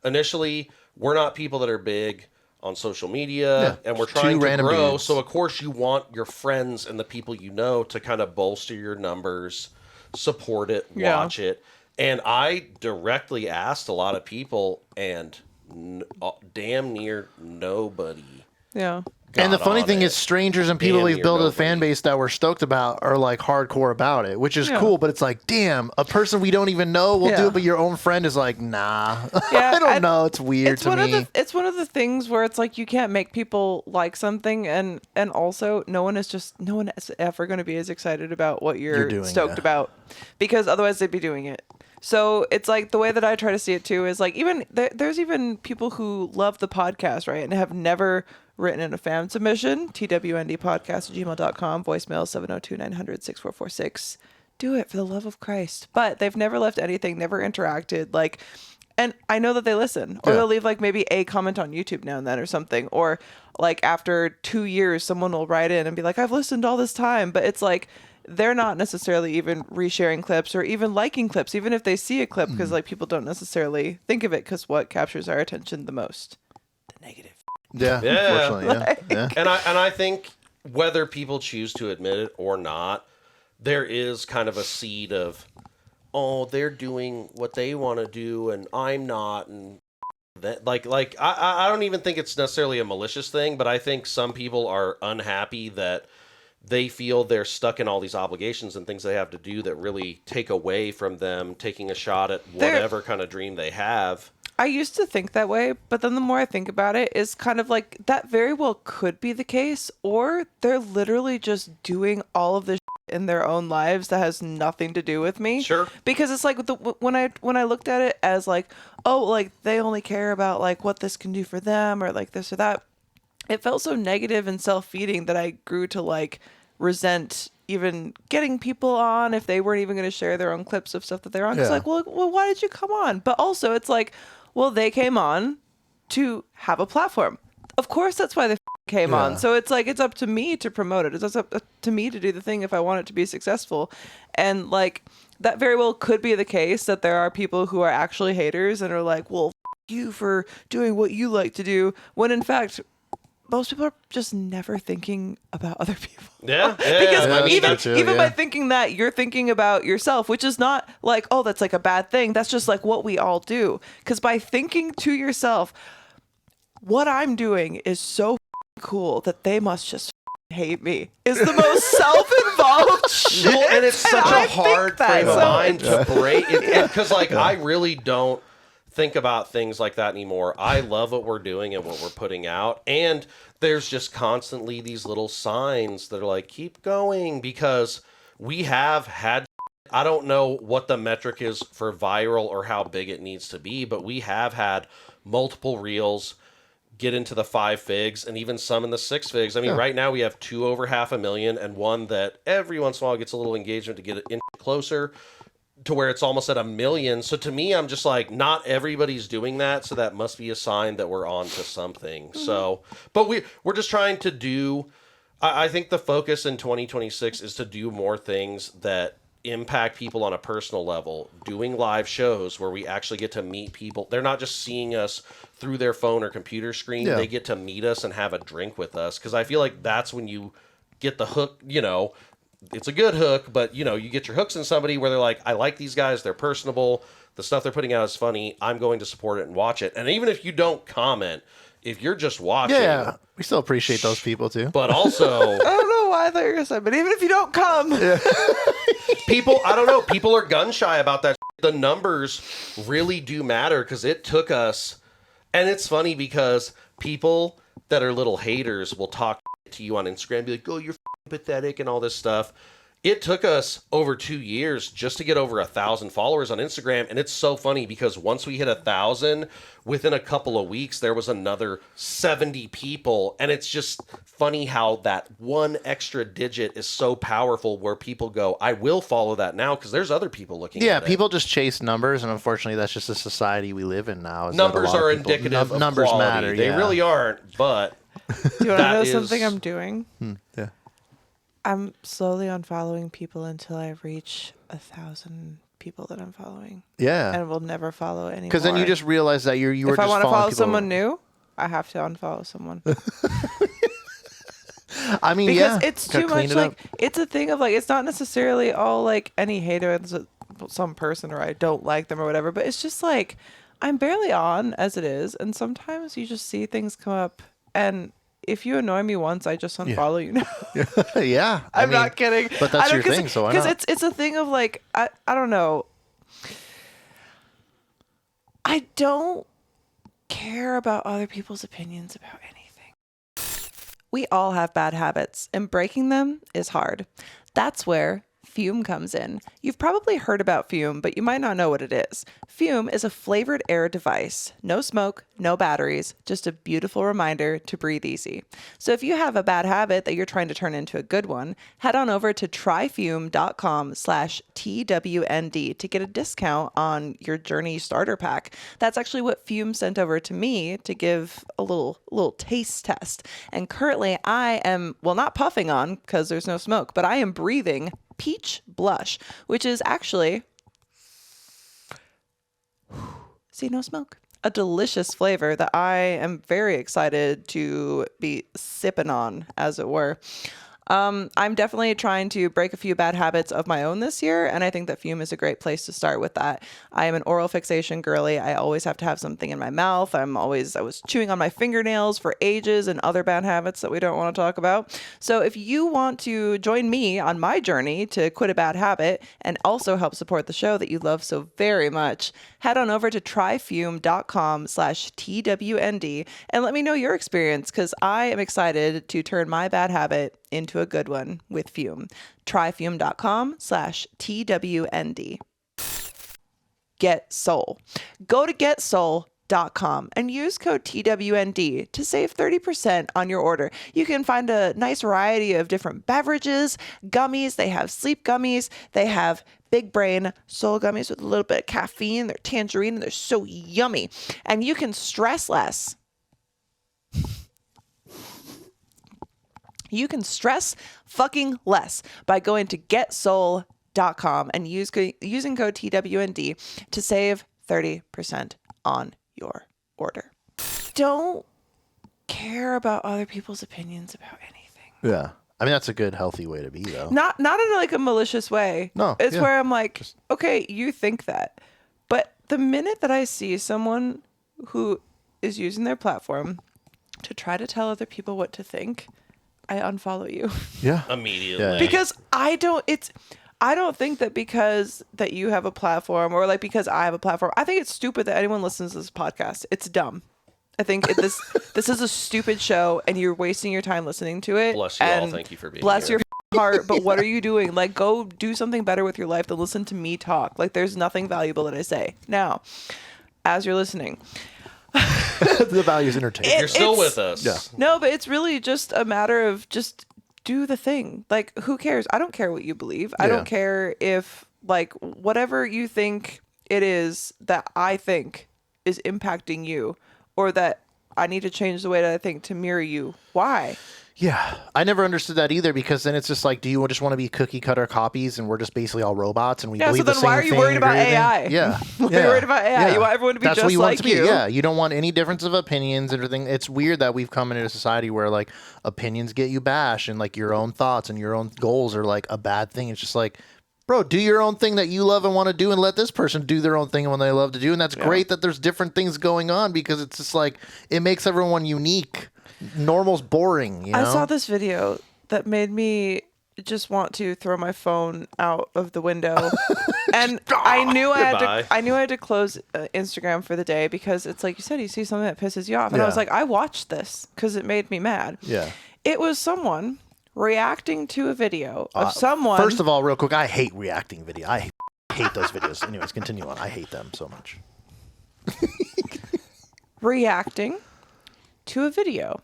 D: initially, we're not people that are big on social media, and we're trying to grow.
A: Dudes.
D: So, of course, you want your friends and the people you know to kind of bolster your numbers, support it, watch it. And I directly asked a lot of people, and damn near nobody.
C: Yeah.
A: And the funny thing
D: it.
A: is, strangers and people
D: Damn
A: we've
D: near
A: built a
D: nobody.
A: fan base that we're stoked about are like hardcore about it, which is cool. But it's like, damn, a person we don't even know will do it, but your own friend is like, nah.
C: Yeah,
A: I don't know. It's weird to me.
C: It's one of the things where it's like you can't make people like something, and also no one is ever going to be as excited about what you're
A: doing,
C: stoked about, because otherwise they'd be doing it. So it's like the way that I try to see it too is like even there's even people who love the podcast, right, and have never written in a fan submission. TWND podcast@gmail.com, voicemail 702-900-6446. Do it for the love of Christ. But they've never left anything, never interacted. Like, and I know that they listen, or they'll leave like maybe a comment on YouTube now and then or something, or like after 2 years, someone will write in and be like, I've listened all this time, but it's like they're not necessarily even resharing clips or even liking clips, even if they see a clip, because like people don't necessarily think of it, because what captures our attention the most? The negative.
A: Yeah, unfortunately, yeah.
D: And I think whether people choose to admit it or not, there is kind of a seed of, oh, they're doing what they want to do and I'm not, and that like I don't even think it's necessarily a malicious thing, but I think some people are unhappy that they feel they're stuck in all these obligations and things they have to do that really take away from them taking a shot at whatever kind of dream they have.
C: I used to think that way, but then the more I think about it, is kind of like that very well could be the case, or they're literally just doing all of this in their own lives that has nothing to do with me.
D: Sure.
C: Because it's like when I looked at it as like, oh, like they only care about like what this can do for them or like this or that, it felt so negative and self-feeding that I grew to like resent even getting people on if they weren't even going to share their own clips of stuff that they're on. It's like, well, why did you come on? But also it's like, well, they came on to have a platform. Of course, that's why they came on. So it's like, it's up to me to promote it. It's up to me to do the thing if I want it to be successful. And like, that very well could be the case that there are people who are actually haters and are like, well, you for doing what you like to do. When in fact, most people are just never thinking about other people.
D: Yeah.
C: Because even by thinking that, you're thinking about yourself, which is not like, oh, that's like a bad thing. That's just like what we all do. Because by thinking to yourself, what I'm doing is so cool that they must just hate me, is the most self-involved shit.
D: Well, and it's such a hard frame of mind to break. Because I really don't think about things like that anymore. I love what we're doing and what we're putting out, and there's just constantly these little signs that are like, keep going, because we have had, I don't know what the metric is for viral or how big it needs to be, but we have had multiple reels get into the 5 figs and even some in the 6 figs. I mean, right now we have 2 over 500,000 and one that every once in a while gets a little engagement to get it in closer to where it's almost at 1 million. So to me, I'm just like, not everybody's doing that, so that must be a sign that we're on to something. So, but we're just trying to do, I think the focus in 2026 is to do more things that impact people on a personal level, doing live shows where we actually get to meet people. They're not just seeing us through their phone or computer screen. They get to meet us and have a drink with us, because I feel like that's when you get the hook. It's a good hook, but you get your hooks in somebody where they're like, I like these guys, they're personable, the stuff they're putting out is funny. I'm going to support it and watch it. And even if you don't comment, if you're just watching,
A: Yeah, we still appreciate those people too.
D: but also
C: I don't know why I thought you were going to say, but even if you don't come.
D: people, I don't know, people are gun shy about that. The numbers really do matter because it took us, and it's funny because people that are little haters will talk to you on Instagram and be like, oh, you're pathetic and all this stuff. It took us over 2 years just to get over 1,000 followers on Instagram. And it's so funny because once we hit 1,000, within a couple of weeks, there was another 70 people. And it's just funny how that one extra digit is so powerful where people go, I will follow that now because there's other people looking at it.
A: People just chase numbers. And unfortunately, that's just the society we live in now. Is
D: Numbers
A: that a lot
D: are
A: of people,
D: indicative of
A: numbers
D: quality.
A: matter.
D: They really aren't, but
C: Do you want to know
D: that
C: something
D: is-
C: I'm doing?
A: Yeah.
C: I'm slowly unfollowing people until I reach 1,000 people that I'm following.
A: Yeah.
C: And will never follow anymore.
A: Because then you just realize that you were
C: if
A: just
C: I want to
A: following
C: follow
A: people.
C: someone new, I have to unfollow someone.
A: I mean,
C: Because
A: yeah.
C: it's
A: Gotta
C: too
A: clean
C: much
A: it
C: like
A: up.
C: it's a thing of like it's not necessarily all like any hater is some person or I don't like them or whatever, but it's just like I'm barely on as it is, and sometimes you just see things come up, and if you annoy me once, I just unfollow you now.
A: Yeah.
C: I'm
A: mean,
C: not kidding.
A: But that's your thing, so why not?
C: Because it's a thing of like I don't know. I don't care about other people's opinions about anything. We all have bad habits, and breaking them is hard. That's where Fume comes in. You've probably heard about Fume, but you might not know what it is. Fume is a flavored air device. No smoke, no batteries, just a beautiful reminder to breathe easy. So if you have a bad habit that you're trying to turn into a good one, head on over to tryfume.com/TWND to get a discount on your Journey starter pack. That's actually what Fume sent over to me to give a little taste test. And currently I am, well, not puffing on because there's no smoke, but I am breathing peach blush, which is actually, see, no smoke, a delicious flavor that I am very excited to be sipping on, as it were. I'm definitely trying to break a few bad habits of my own this year, and I think that Fume is a great place to start with that. I am an oral fixation girly. I always have to have something in my mouth. I was chewing on my fingernails for ages and other bad habits that we don't want to talk about. So if you want to join me on my journey to quit a bad habit and also help support the show that you love so very much, head on over to tryfume.com/TWND and let me know your experience, because I am excited to turn my bad habit into a good one with Fume. Tryfume.com/TWND. Get Soul. Go to getsoul.com and use code TWND to save 30% on your order. You can find a nice variety of different beverages, gummies. They have sleep gummies. They have big brain soul gummies with a little bit of caffeine. They're tangerine and they're so yummy. And you can stress less. You can stress fucking less by going to getsoul.com and using code TWND to save 30% on your order. Don't care about other people's opinions about anything.
A: Yeah. I mean, that's a good, healthy way to be, though.
C: Not in like a malicious way.
A: No,
C: It's
A: yeah.
C: where I'm like, okay, you think that. But the minute that I see someone who is using their platform to try to tell other people what to think, I unfollow you.
A: Yeah.
D: immediately.
A: Yeah.
C: Because I don't think that because that you have a platform or like because I have a platform, I think it's stupid that anyone listens to this podcast. It's dumb. I think this is a stupid show and you're wasting your time listening to it.
D: Bless you all.
C: and
D: Thank you for being
C: bless
D: here.
C: your heart. But what are you doing? Like, go do something better with your life than listen to me talk. Like, there's nothing valuable that I say. Now, as you're listening,
A: The value's entertainment.
D: You're still
C: it's-
D: with us.
A: Yeah.
C: no, but it's really just a matter of just do the thing. Like, who cares? I don't care what you believe. I
A: Yeah.
C: don't care if, like, whatever you think it is that I think is impacting you or that I need to change the way that I think to mirror you. Why?
A: Yeah, I never understood that either, because then it's just like, do you just want to be cookie cutter copies and we're just basically all robots and we
C: Yeah, so
A: believe the
C: then
A: same
C: why are you
A: thing
C: worried
A: and
C: about
A: everything?
C: AI?
A: Yeah.
C: Why are you worried about AI? You want everyone to be
A: That's
C: just
A: what you want
C: like
A: it to be.
C: you.
A: Yeah, you don't want any difference of opinions and everything. It's weird that we've come into a society where like opinions get you bashed and like your own thoughts and your own goals are like a bad thing. It's just like, bro, do your own thing that you love and want to do, and let this person do their own thing when they love to do. And that's great that there's different things going on, because it's just like, it makes everyone unique. Normal's boring, you know?
C: I saw this video that made me just want to throw my phone out of the window. And I knew I had to close Instagram for the day, because it's like you said, you see something that pisses you off. And I was like, I watched this because it made me mad.
A: Yeah.
C: It was someone reacting to a video of someone.
A: First of all, real quick, I hate reacting video. I hate those videos. Anyways, continue on. I hate them so much.
C: Reacting to a video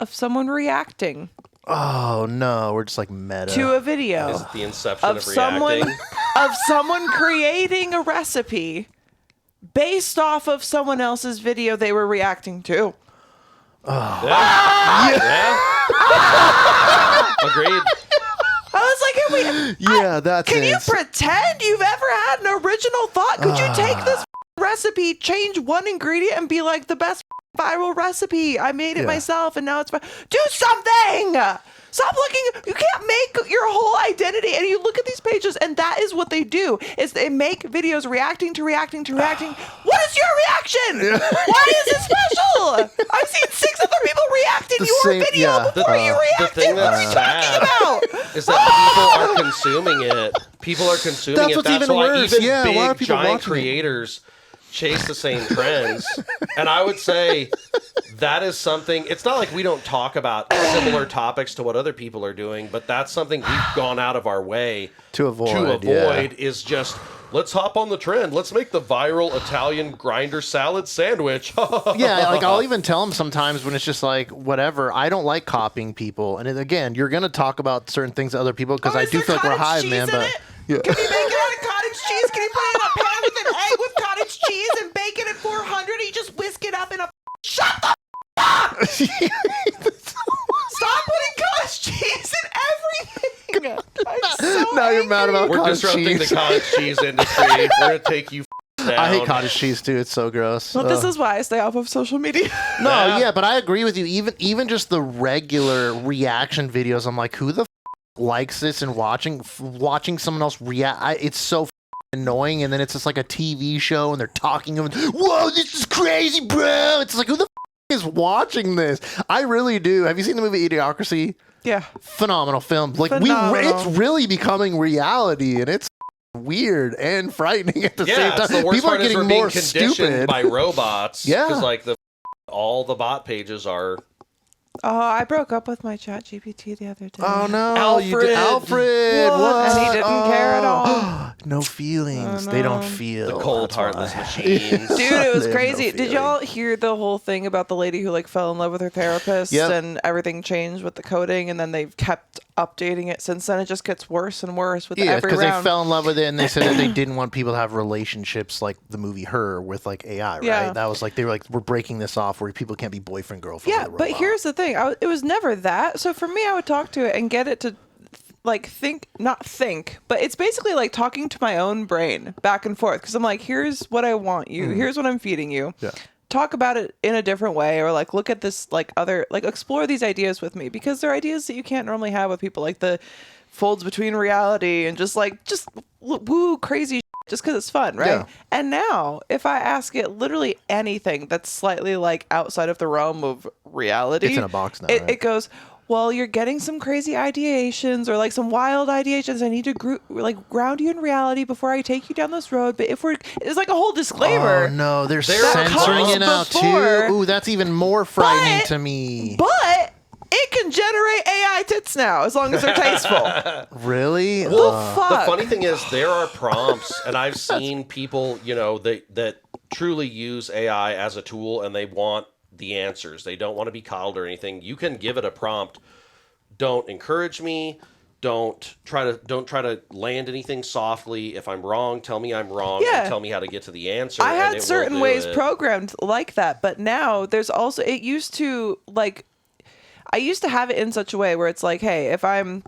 C: of someone reacting
A: Oh no, we're just like meta.
C: to a video
D: Is it the inception
C: of
D: of
C: someone
D: reacting?
C: of someone creating a recipe based off of someone else's video they were reacting to.
D: Yeah. Agreed.
C: I was like,
A: Can
C: you pretend you've ever had an original thought? Could you take this recipe, change one ingredient, and be like, the best viral recipe? I made it myself, and now it's do something. Stop looking. You can't make your whole identity. And you look at these pages, and that is what they do. Is they make videos reacting to reacting to reacting. What is your reaction? Why is it special? I've seen 6 other people reacting your video before you reacted.
D: The thing
C: What are
D: that's
C: you talking
D: sad
C: about?
D: is that people are consuming it. People are consuming
A: That's
D: it.
A: what's
D: That's
A: even
D: why
A: worse.
D: even
A: Yeah, why are
D: big
A: people
D: giant
A: watching it?
D: creators chase the same trends. And I would say that is something. It's not like we don't talk about similar topics to what other people are doing, but that's something we've gone out of our way
A: to avoid.
D: Is just, let's hop on the trend. Let's make the viral Italian grinder salad sandwich.
A: Yeah, like I'll even tell them sometimes when it's just like, whatever, I don't like copying people. And again, you're going to talk about certain things to other people, because I do feel like we're hive, man. But yeah.
C: Can you make it out of cottage cheese? Can you put it in a pan with an egg with cottage cheese and bake it at 400? You just whisk it up in a... Shut the up! Stop putting cottage cheese in everything! I'm so
A: Now you're mad about
D: We're
A: cottage
D: disrupting
A: cheese.
D: the cottage cheese industry. We're going to take you down.
A: I hate cottage cheese too. It's so gross.
C: But this is why I stay off of social media.
A: No, yeah, but I agree with you. Even just the regular reaction videos, I'm like, who the likes this? And watching someone else react, it's so annoying. And then it's just like a TV show, and they're talking of, whoa, this is crazy, bro. It's like, who the is watching this? I really do. Have you seen the movie Idiocracy?
C: Yeah.
A: Phenomenal film. Like
C: Phenomenal.
A: it's really becoming reality, and it's weird and frightening at the same time.
D: The worst
A: People are
D: part is
A: getting
D: we're being
A: more
D: conditioned
A: stupid
D: by robots.
A: Yeah.
D: Because like all the bot pages are.
C: Oh, I broke up with my chat GPT the other day.
A: Oh no,
D: Alfred.
A: Alfred, what?
C: And he didn't care at all.
A: No feelings. They don't feel.
D: The cold,
A: That's
D: heartless
A: why.
D: machines.
C: Dude, it was
A: They have no
C: crazy. Did
A: feeling.
C: y'all hear the whole thing about the lady who like fell in love with her therapist
A: Yep.
C: and everything changed with the coding, and then they've kept updating it since then? It just gets worse and worse with
A: Yeah,
C: every
A: because they
C: round.
A: fell in love with it, and they said that they didn't want people to have relationships like the movie Her with like AI, right?
C: Yeah.
A: That was like, they were like, we're breaking this off where people can't be boyfriend girlfriend.
C: Yeah,
A: with a
C: but
A: robot.
C: here's the thing. It was never that. So for me, I would talk to it and get it to like not think, but it's basically like talking to my own brain back and forth. Because I'm like, here's what I want you. Here's what I'm feeding you.
A: Yeah.
C: Talk about it in a different way, or like look at this like other, like explore these ideas with me, because they're ideas that you can't normally have with people, like the folds between reality and just woo crazy just because it's fun, right?
A: Yeah.
C: And now if I ask it literally anything that's slightly like outside of the realm of reality,
A: It's in a box now,
C: it,
A: right?
C: it goes, well, you're getting some crazy ideations or like some wild ideations. I need to ground you in reality before I take you down this road. But it's like a whole disclaimer.
A: Oh no, they're
D: That
A: censoring it
C: comes
A: out
C: before,
A: too. Ooh, that's even more frightening
C: but-
A: to me.
C: But it can generate AI tits now as long as they're tasteful.
A: Really?
C: Fuck.
D: The funny thing is, there are prompts, and I've seen people, that truly use AI as a tool, and they want the answers. They don't want to be coddled or anything. You can give it a prompt. Don't encourage me. Don't try to land anything softly. If I'm wrong, tell me I'm wrong.
C: Yeah.
D: And tell me how to get to the answer.
C: I
D: and it
C: had
D: will
C: certain
D: do
C: ways
D: it.
C: programmed like that, but now there's also, it used to like, I used to have it in such a way where it's like, hey, if I'm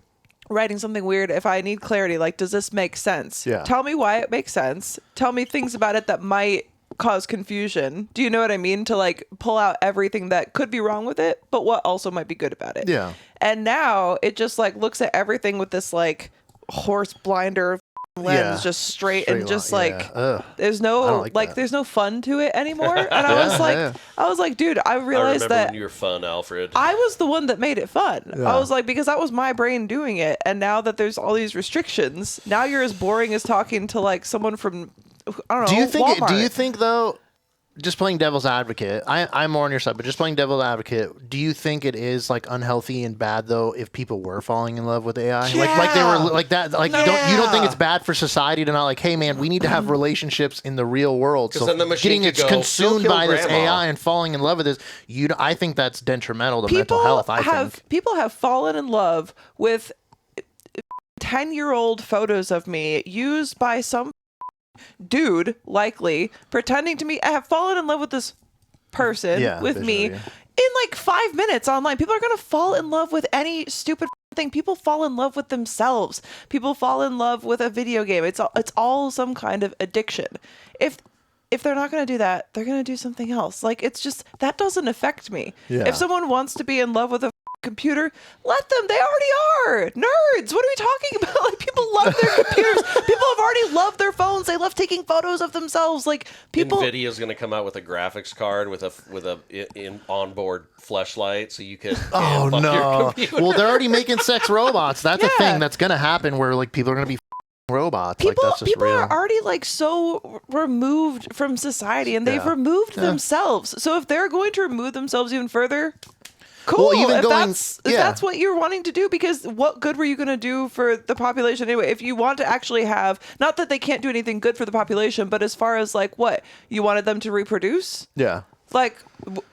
C: writing something weird, if I need clarity, like, does this make sense?
A: Yeah.
C: Tell me why it makes sense. Tell me things about it that might cause confusion. Do you know what I mean? To like pull out everything that could be wrong with it, but what also might be good about it.
A: Yeah.
C: And now it just like looks at everything with this like horse blinder lens, just straight and just
A: line,
C: like
A: Ugh.
C: there's
A: I don't
C: no
A: like
C: like
A: that.
C: there's no fun to it anymore. And I was like, dude, I
D: I
C: realized
D: remember
C: that
D: when you were fun, Alfred.
C: I was the one that made it fun.
A: Yeah.
C: I was like, because that was my brain doing it. And now that there's all these restrictions, now you're as boring as talking to like someone from, I don't know,
A: Do you think?
C: Walmart.
A: Do you think though? Just playing devil's advocate, I'm more on your side, but just playing devil's advocate, do you think it is like unhealthy and bad though if people were falling in love with AI? Like they were like that, like you don't think it's bad for society to not like, hey man, we need to have relationships in the real world. So
D: then the machine
A: getting
D: could go,
A: consumed
D: "Go
A: by
D: kill
A: this
D: grandma."
A: AI and falling in love with this, I think that's detrimental to mental health. I think.
C: People have fallen in love with 10-year-old photos of me used by some dude, likely pretending to me. I have fallen in love with this person with me
A: visually.
C: in like 5 minutes online. People are gonna fall in love with any stupid thing. People fall in love with themselves. People fall in love with a video game. It's all some kind of addiction. If they're not going to do that, they're going to do something else. Like, it's just, that doesn't affect me.
A: Yeah.
C: If someone wants to be in love with a computer, let them. They already are. Nerds. What are we talking about? Like, people love their computers. People have already loved their phones. They love taking photos of themselves. Like, people.
D: NVIDIA's going to come out with a graphics card with a onboard fleshlight, so you can.
A: Oh
D: fuck your
A: no!
D: computer.
A: Well, they're already making sex robots. That's a
C: Yeah.
A: thing that's gonna happen where like people are gonna be robots.
C: People,
A: like that's just
C: people
A: real.
C: are already like so removed from society, and they've
A: Yeah.
C: removed
A: Yeah.
C: themselves. So if they're going to remove themselves even further, cool.
A: Well, even
C: if
A: going-
C: that's
A: yeah.
C: if that's what you're wanting to do, because what good were you going to do for the population anyway? If you want to actually have, not that they can't do anything good for the population, but as far as like what you wanted them to reproduce,
A: Yeah.
C: like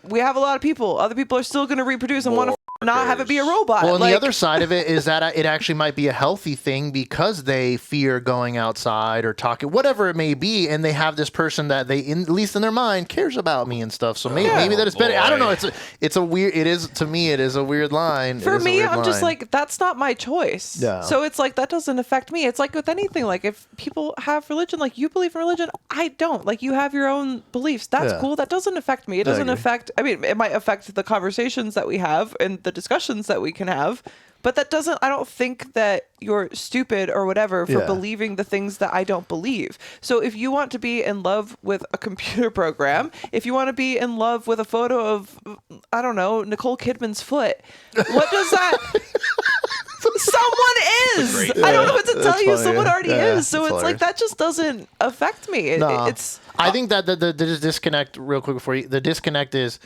C: we have a lot of people. Other people are still going to reproduce and want to not have it be a robot.
A: Well, and
C: like,
A: the other side of it is that it actually might be a healthy thing because they fear going outside or talking, whatever it may be, and they have this person that they, at least in their mind, cares about me and stuff. So maybe that it's better. I don't know. It's a weird. It is to me. It is a weird line.
C: For
A: It is a
C: me,
A: weird
C: I'm just
A: line.
C: like, that's not my choice.
A: Yeah.
C: So it's like, that doesn't affect me. It's like with anything. Like if people have religion, like you believe in religion, I don't. Like you have your own beliefs. That's
A: Yeah.
C: cool. That doesn't affect me. It doesn't
A: agree.
C: affect, I mean, it might affect the conversations that we have and the discussions that we can have. But that doesn't, I don't think that you're stupid or whatever for
A: Yeah.
C: believing the things that I don't believe. So if you want to be in love with a computer program, if you want to be in love with a photo of, I don't know, Nicole Kidman's foot, what does that... Someone is. I don't know what to tell
A: That's
C: you.
A: funny,
C: Someone
A: yeah.
C: already
A: Yeah,
C: is. So
A: that's
C: it's like
A: hilarious.
C: that just doesn't affect me.
A: No.
C: It's
A: I think that the disconnect, real quick before you, the disconnect is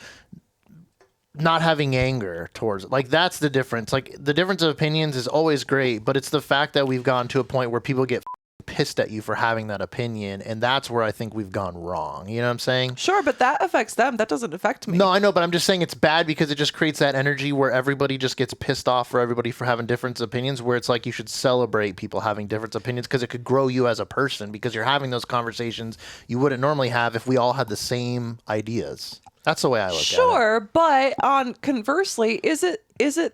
A: not having anger towards it. Like that's the difference. Like the difference of opinions is always great, but it's the fact that we've gotten to a point where people get pissed at you for having that opinion, and that's where I think we've gone wrong. You know what I'm saying?
C: sure, but that affects them. That doesn't affect me.
A: No, I know, but I'm just saying it's bad because it just creates that energy where everybody just gets pissed off for everybody for having different opinions, where it's like you should celebrate people having different opinions because it could grow you as a person because you're having those conversations you wouldn't normally have if we all had the same ideas. That's the way I look at it.
C: Sure, but on conversely, is it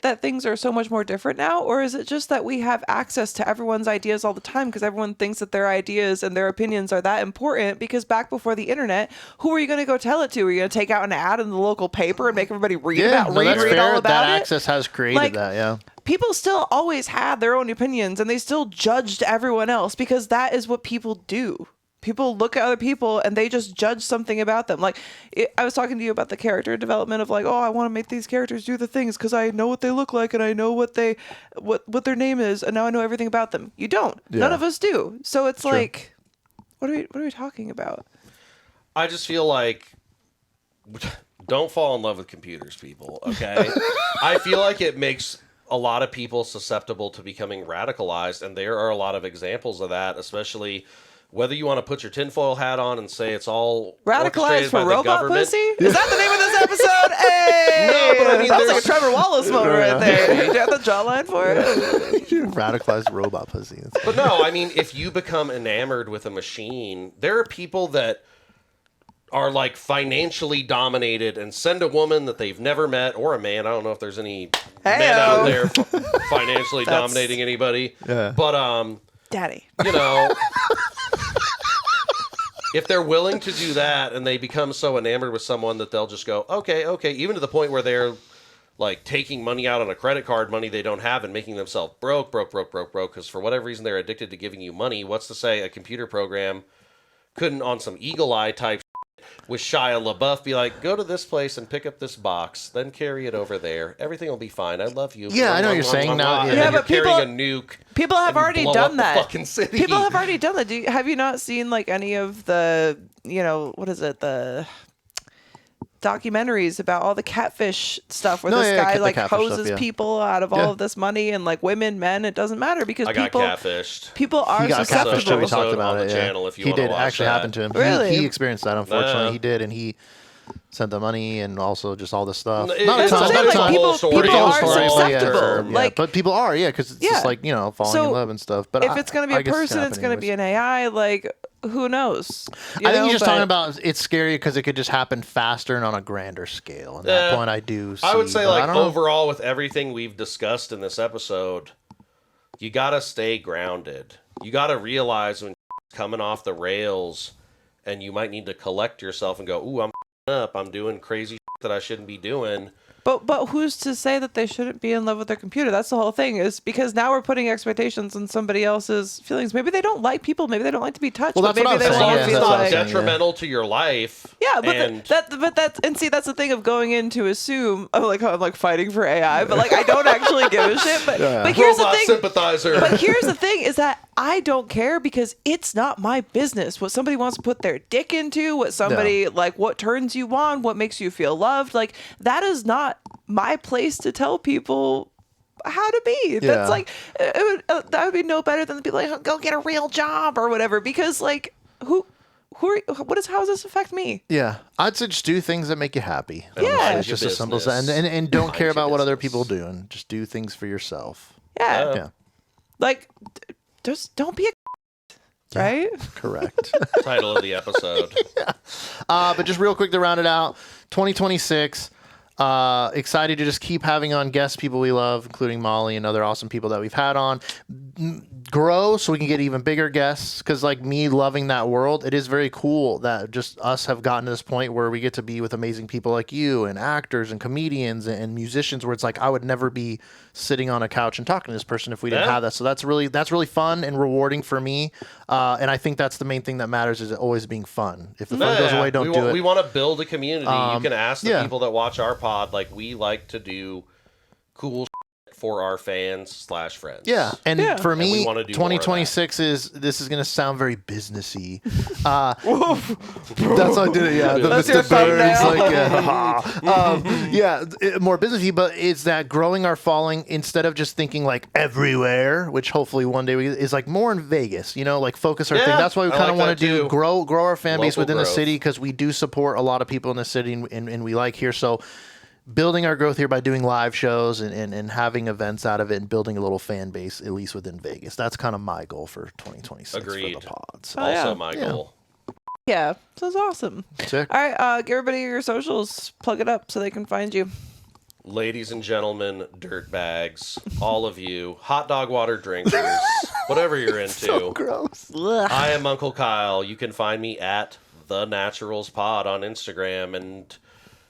C: that things are so much more different now, or is it just that we have access to everyone's ideas all the time because everyone thinks that their ideas and their opinions are that important? Because back before the internet, who are you going to go tell it to? Are you going to take out an ad in the local paper and make everybody read
A: That's fair.
C: all about
A: that
C: it?
A: access has created
C: Like,
A: that, yeah.
C: People still always had their own opinions, and they still judged everyone else because that is what people do. People look at other people and they just judge something about them. Like I was talking to you about the character development of like, oh, I want to make these characters do the things because I know what they look like and I know what their name is, and now I know everything about them. You don't.
A: Yeah.
C: None of us do. So it's like, what are we talking about?
D: I just feel like don't fall in love with computers, people. Okay, I feel like it makes a lot of people susceptible to becoming radicalized, and there are a lot of examples of that, especially. Whether you want to put your tinfoil hat on and say it's all
C: Radicalized
D: orchestrated
C: for
D: by the
C: robot
D: government.
C: pussy? Is that the name of this episode? Hey!
D: No, but I mean,
C: that was like a
D: there's-
C: Trevor Wallace moment right there. Do you have the jawline for it?
A: Radicalized robot pussy.
D: But no, I mean, if you become enamored with a machine, there are people that are like financially dominated and send a woman that they've never met, or a man. I don't know if there's any men out there financially dominating anybody.
A: Yeah.
D: But
C: Daddy.
D: you know, if they're willing to do that and they become so enamored with someone that they'll just go, okay, even to the point where they're like taking money out on a credit card, money they don't have, and making themselves broke, because for whatever reason they're addicted to giving you money. What's to say a computer program couldn't, on some eagle eye type with Shia LaBeouf, be like, go to this place and pick up this box, then carry it over there. Everything will be fine. I love you.
A: Yeah, I know what you're saying now.
D: And
A: Yeah,
D: then you're
C: but people-
D: carrying a nuke.
C: People have
D: and you
C: already
D: blow
C: done
D: up
C: that.
D: The fucking city.
C: People have already done that. Have you not seen like any of the, what is it, the documentaries about all the catfish stuff where this guy like hoses people out of all of this money, and like women, men, it doesn't matter because
D: I got catfished.
C: people are
A: He got catfished.
C: susceptible.
A: We talked about
D: on
A: it.
D: the
A: Yeah.
D: channel if you
A: He
D: wanna
A: did
D: watch
A: actually
D: that.
A: happen to him.
C: Really?
A: He experienced that. Unfortunately,
D: Yeah.
A: he did, and he sent the money and also just all this stuff.
D: It-
A: Not a
D: it's
A: ton,
D: all
A: not a
D: like
A: ton.
C: people
D: story,
C: are
D: whole story,
C: susceptible.
A: Yeah,
C: Like,
A: but people are, because it's just like falling
C: So,
A: in love and stuff. But
C: if it's going to be a person, it's going to be an AI. Like, who knows?
A: I think you're just talking about it's scary because it could just happen faster and on a grander scale. And that point, I do. See,
D: I would say,
A: but I
D: like,
A: don't know.
D: overall, with everything we've discussed in this episode, you gotta stay grounded. You gotta realize when coming off the rails, and you might need to collect yourself and go, "Ooh, I'm up. I'm doing crazy that I shouldn't be doing."
C: But who's to say that they shouldn't be in love with their computer? That's the whole thing, is because now we're putting expectations on somebody else's feelings. Maybe they don't like people. Maybe they don't like to be touched.
A: Well,
C: but
A: that's what
C: maybe
A: I'm
C: they
A: saying,
C: want
A: yeah,
C: to feel
A: that's what I'm
C: like.
A: saying.
D: Detrimental to your life.
C: Yeah, but
D: and
C: that's the thing of going in to assume. Oh, like how I'm like fighting for AI, but like I don't actually give a shit. But here's the
D: robot
C: thing.
D: sympathizer.
C: But here's the thing: is that I don't care because it's not my business what somebody wants to put their dick into. What somebody like, what turns you on, what makes you feel loved. Like that is not my place to tell people how to be. That's like that would be no better than to be like, go get a real job or whatever. Because like how does this affect me?
A: Yeah, I'd say just do things that make you happy.
C: Yeah.
A: It's just as simple as that. And don't care about what other people do, and just do things for yourself.
C: Yeah.
A: Yeah,
C: Like, just don't be a right?
A: correct.
D: Title of the episode.
A: But just real quick to round it out, 2026. Excited to just keep having on guests, people we love, including Molly and other awesome people that we've had on. Grow so we can get even bigger guests, because like me loving that world, it is very cool that just us have gotten to this point where we get to be with amazing people like you and actors and comedians and musicians, where it's like I would never be sitting on a couch and talking to this person if we didn't have that. So that's really fun and rewarding for me, and I think that's the main thing that matters, is it always being fun. If the fun goes away, don't do it.
D: We want to build a community. You can ask the
A: yeah.
D: people that watch our pod, like, we like to do cool shit for our fans / friends.
A: Yeah, and for
D: And we
A: me,
D: wanna do more of
A: 2026 this is going to sound very businessy. That's how I did it. Yeah, the
C: That's
A: Mr.
C: your
A: Burns,
C: thumbnail.
A: like more businessy, but it's that growing our following instead of just thinking like everywhere, which hopefully one day is like more in Vegas. Like focus our thing. That's why we
D: I
A: kind of
D: like
A: want
D: that
A: to do
D: too.
A: grow our fan base
D: Local
A: within the
D: growth.
A: city, because we do support a lot of people in the city, and we like here. So building our growth here by doing live shows and having events out of it, and building a little fan base, at least within Vegas. That's kind of my goal for 2026
D: Agreed.
A: for the pod. So,
D: Also my goal.
C: Yeah, sounds awesome.
A: sick.
C: All right, give everybody your socials, plug it up so they can find you.
D: Ladies and gentlemen, dirt bags, all of you, hot dog water drinkers, whatever you're into.
A: So gross.
D: I am Uncle Kyle. You can find me at The Naturals Pod on Instagram, and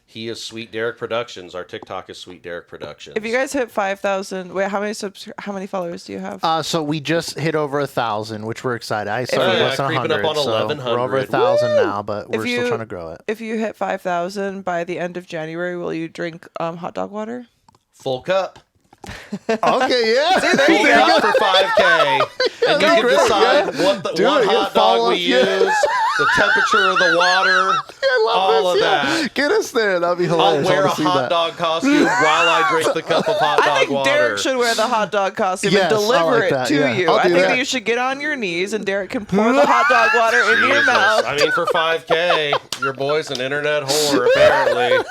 D: he is Sweet Derek Productions. Our TikTok is Sweet Derek Productions.
C: If you guys hit 5,000, wait, how many followers do you have?
A: So we just hit over 1,000, which we're excited. I started
C: you-
A: less than
D: creeping
A: 100,
D: up on
A: so
D: 1,100.
A: we're over 1,000 now, but
C: If
A: we're
C: you-
A: still trying to grow it.
C: If you hit 5,000 by the end of January, will you drink hot dog water?
D: Full cup.
A: Okay, yeah.
D: Full cup for 5K. And you can decide what hot dog we use, the temperature of the water,
A: I love
D: all
A: this,
D: of
A: yeah.
D: that.
A: Get us there. That'd be
D: I'll
A: hilarious.
D: wear
A: I
D: a
A: wanna see
D: hot
A: that.
D: dog costume while I drink the cup of hot
C: I
D: dog
C: think
D: water.
C: Derek should wear the hot dog costume
A: Yes,
C: and
A: I
C: deliver
A: like
C: it
A: that,
C: to
A: yeah.
C: you.
A: I'll
C: I
A: do
C: think
A: that.
C: that you should get on your knees and Derek can pour the hot dog water into your
D: Jesus.
C: mouth.
D: I mean, for 5K, your boy's an internet whore, apparently.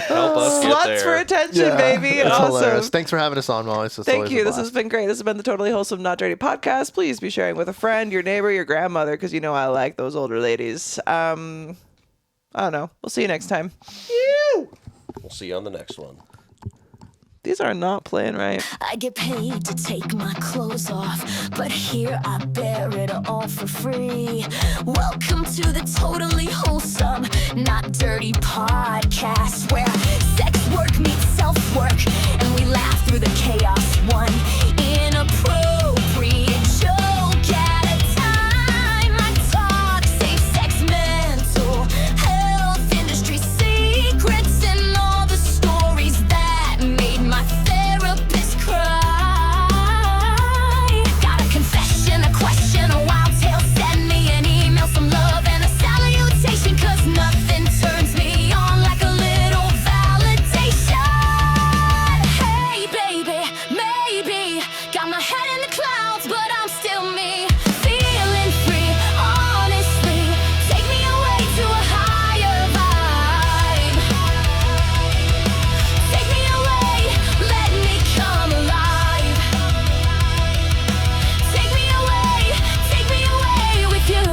D: Help us get
C: Sluts
D: there.
C: for attention,
A: Yeah,
C: baby.
A: it's
C: Awesome.
A: hilarious. Thanks for having us on, Molly. It's
C: Thank
A: always
C: you.
A: a
C: This
A: blast.
C: has been great. This has been the Totally Wholesome Not Dirty podcast. Please be sharing with a friend, your neighbor, your grandmother, because you know I like those older ladies. I don't know. We'll see you next time.
D: We'll see you on the next one.
C: These are not playing right.
B: I get paid to take my clothes off, but here I bear it all for free. Welcome to the Totally Wholesome Not Dirty podcast, where sex work meets self work, and we laugh through the chaos. One inappropriate joke at a time. I talk safe sex, mental health, industry secrets, and all the stories that made my therapist cry. Got a confession, a question, a wild tale. Send me an email, some love and a salutation, 'cause nothing turns me on like a little validation. Hey baby, maybe got my head in the clouds, but I'm still me, feeling free. Honestly, take me away to a higher vibe. Take me away, let me come alive. Take me away with you.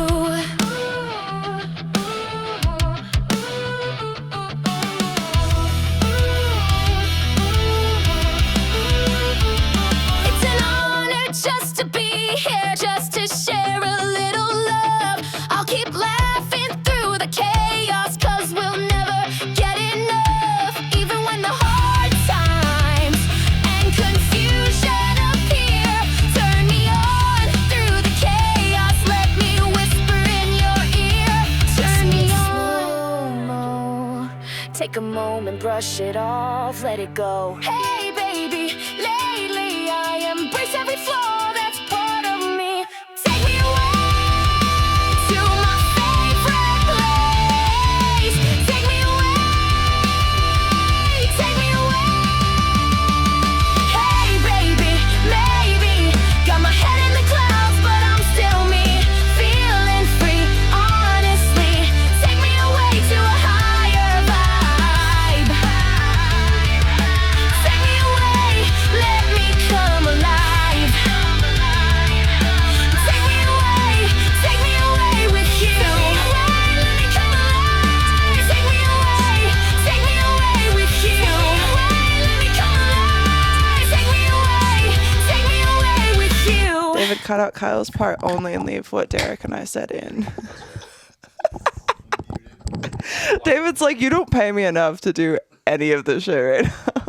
B: It's an honor just to be here, just to share a little love. I'll keep laughing through the chaos, 'cause we'll never get enough. Even when the hard times and confusion appear, turn me on through the chaos. Let me whisper in your ear. Turn me on. Take a moment, brush it off, let it go. Hey baby, lately I embrace every flaw that's part of me. Take me away to my favorite place. Take me away, take me away. Hey baby, maybe got my head in the clouds, but I'm still me, feeling free. Honestly, take me away to a higher vibe. Take me away, let me come alive. Take me away with you. Let me come alive. Take me away with you. Let me come alive. Take me away with you.
C: David, cut out Kyle's part only and leave what Derek and I said in. David's like, you don't pay me enough to do any of this shit right now.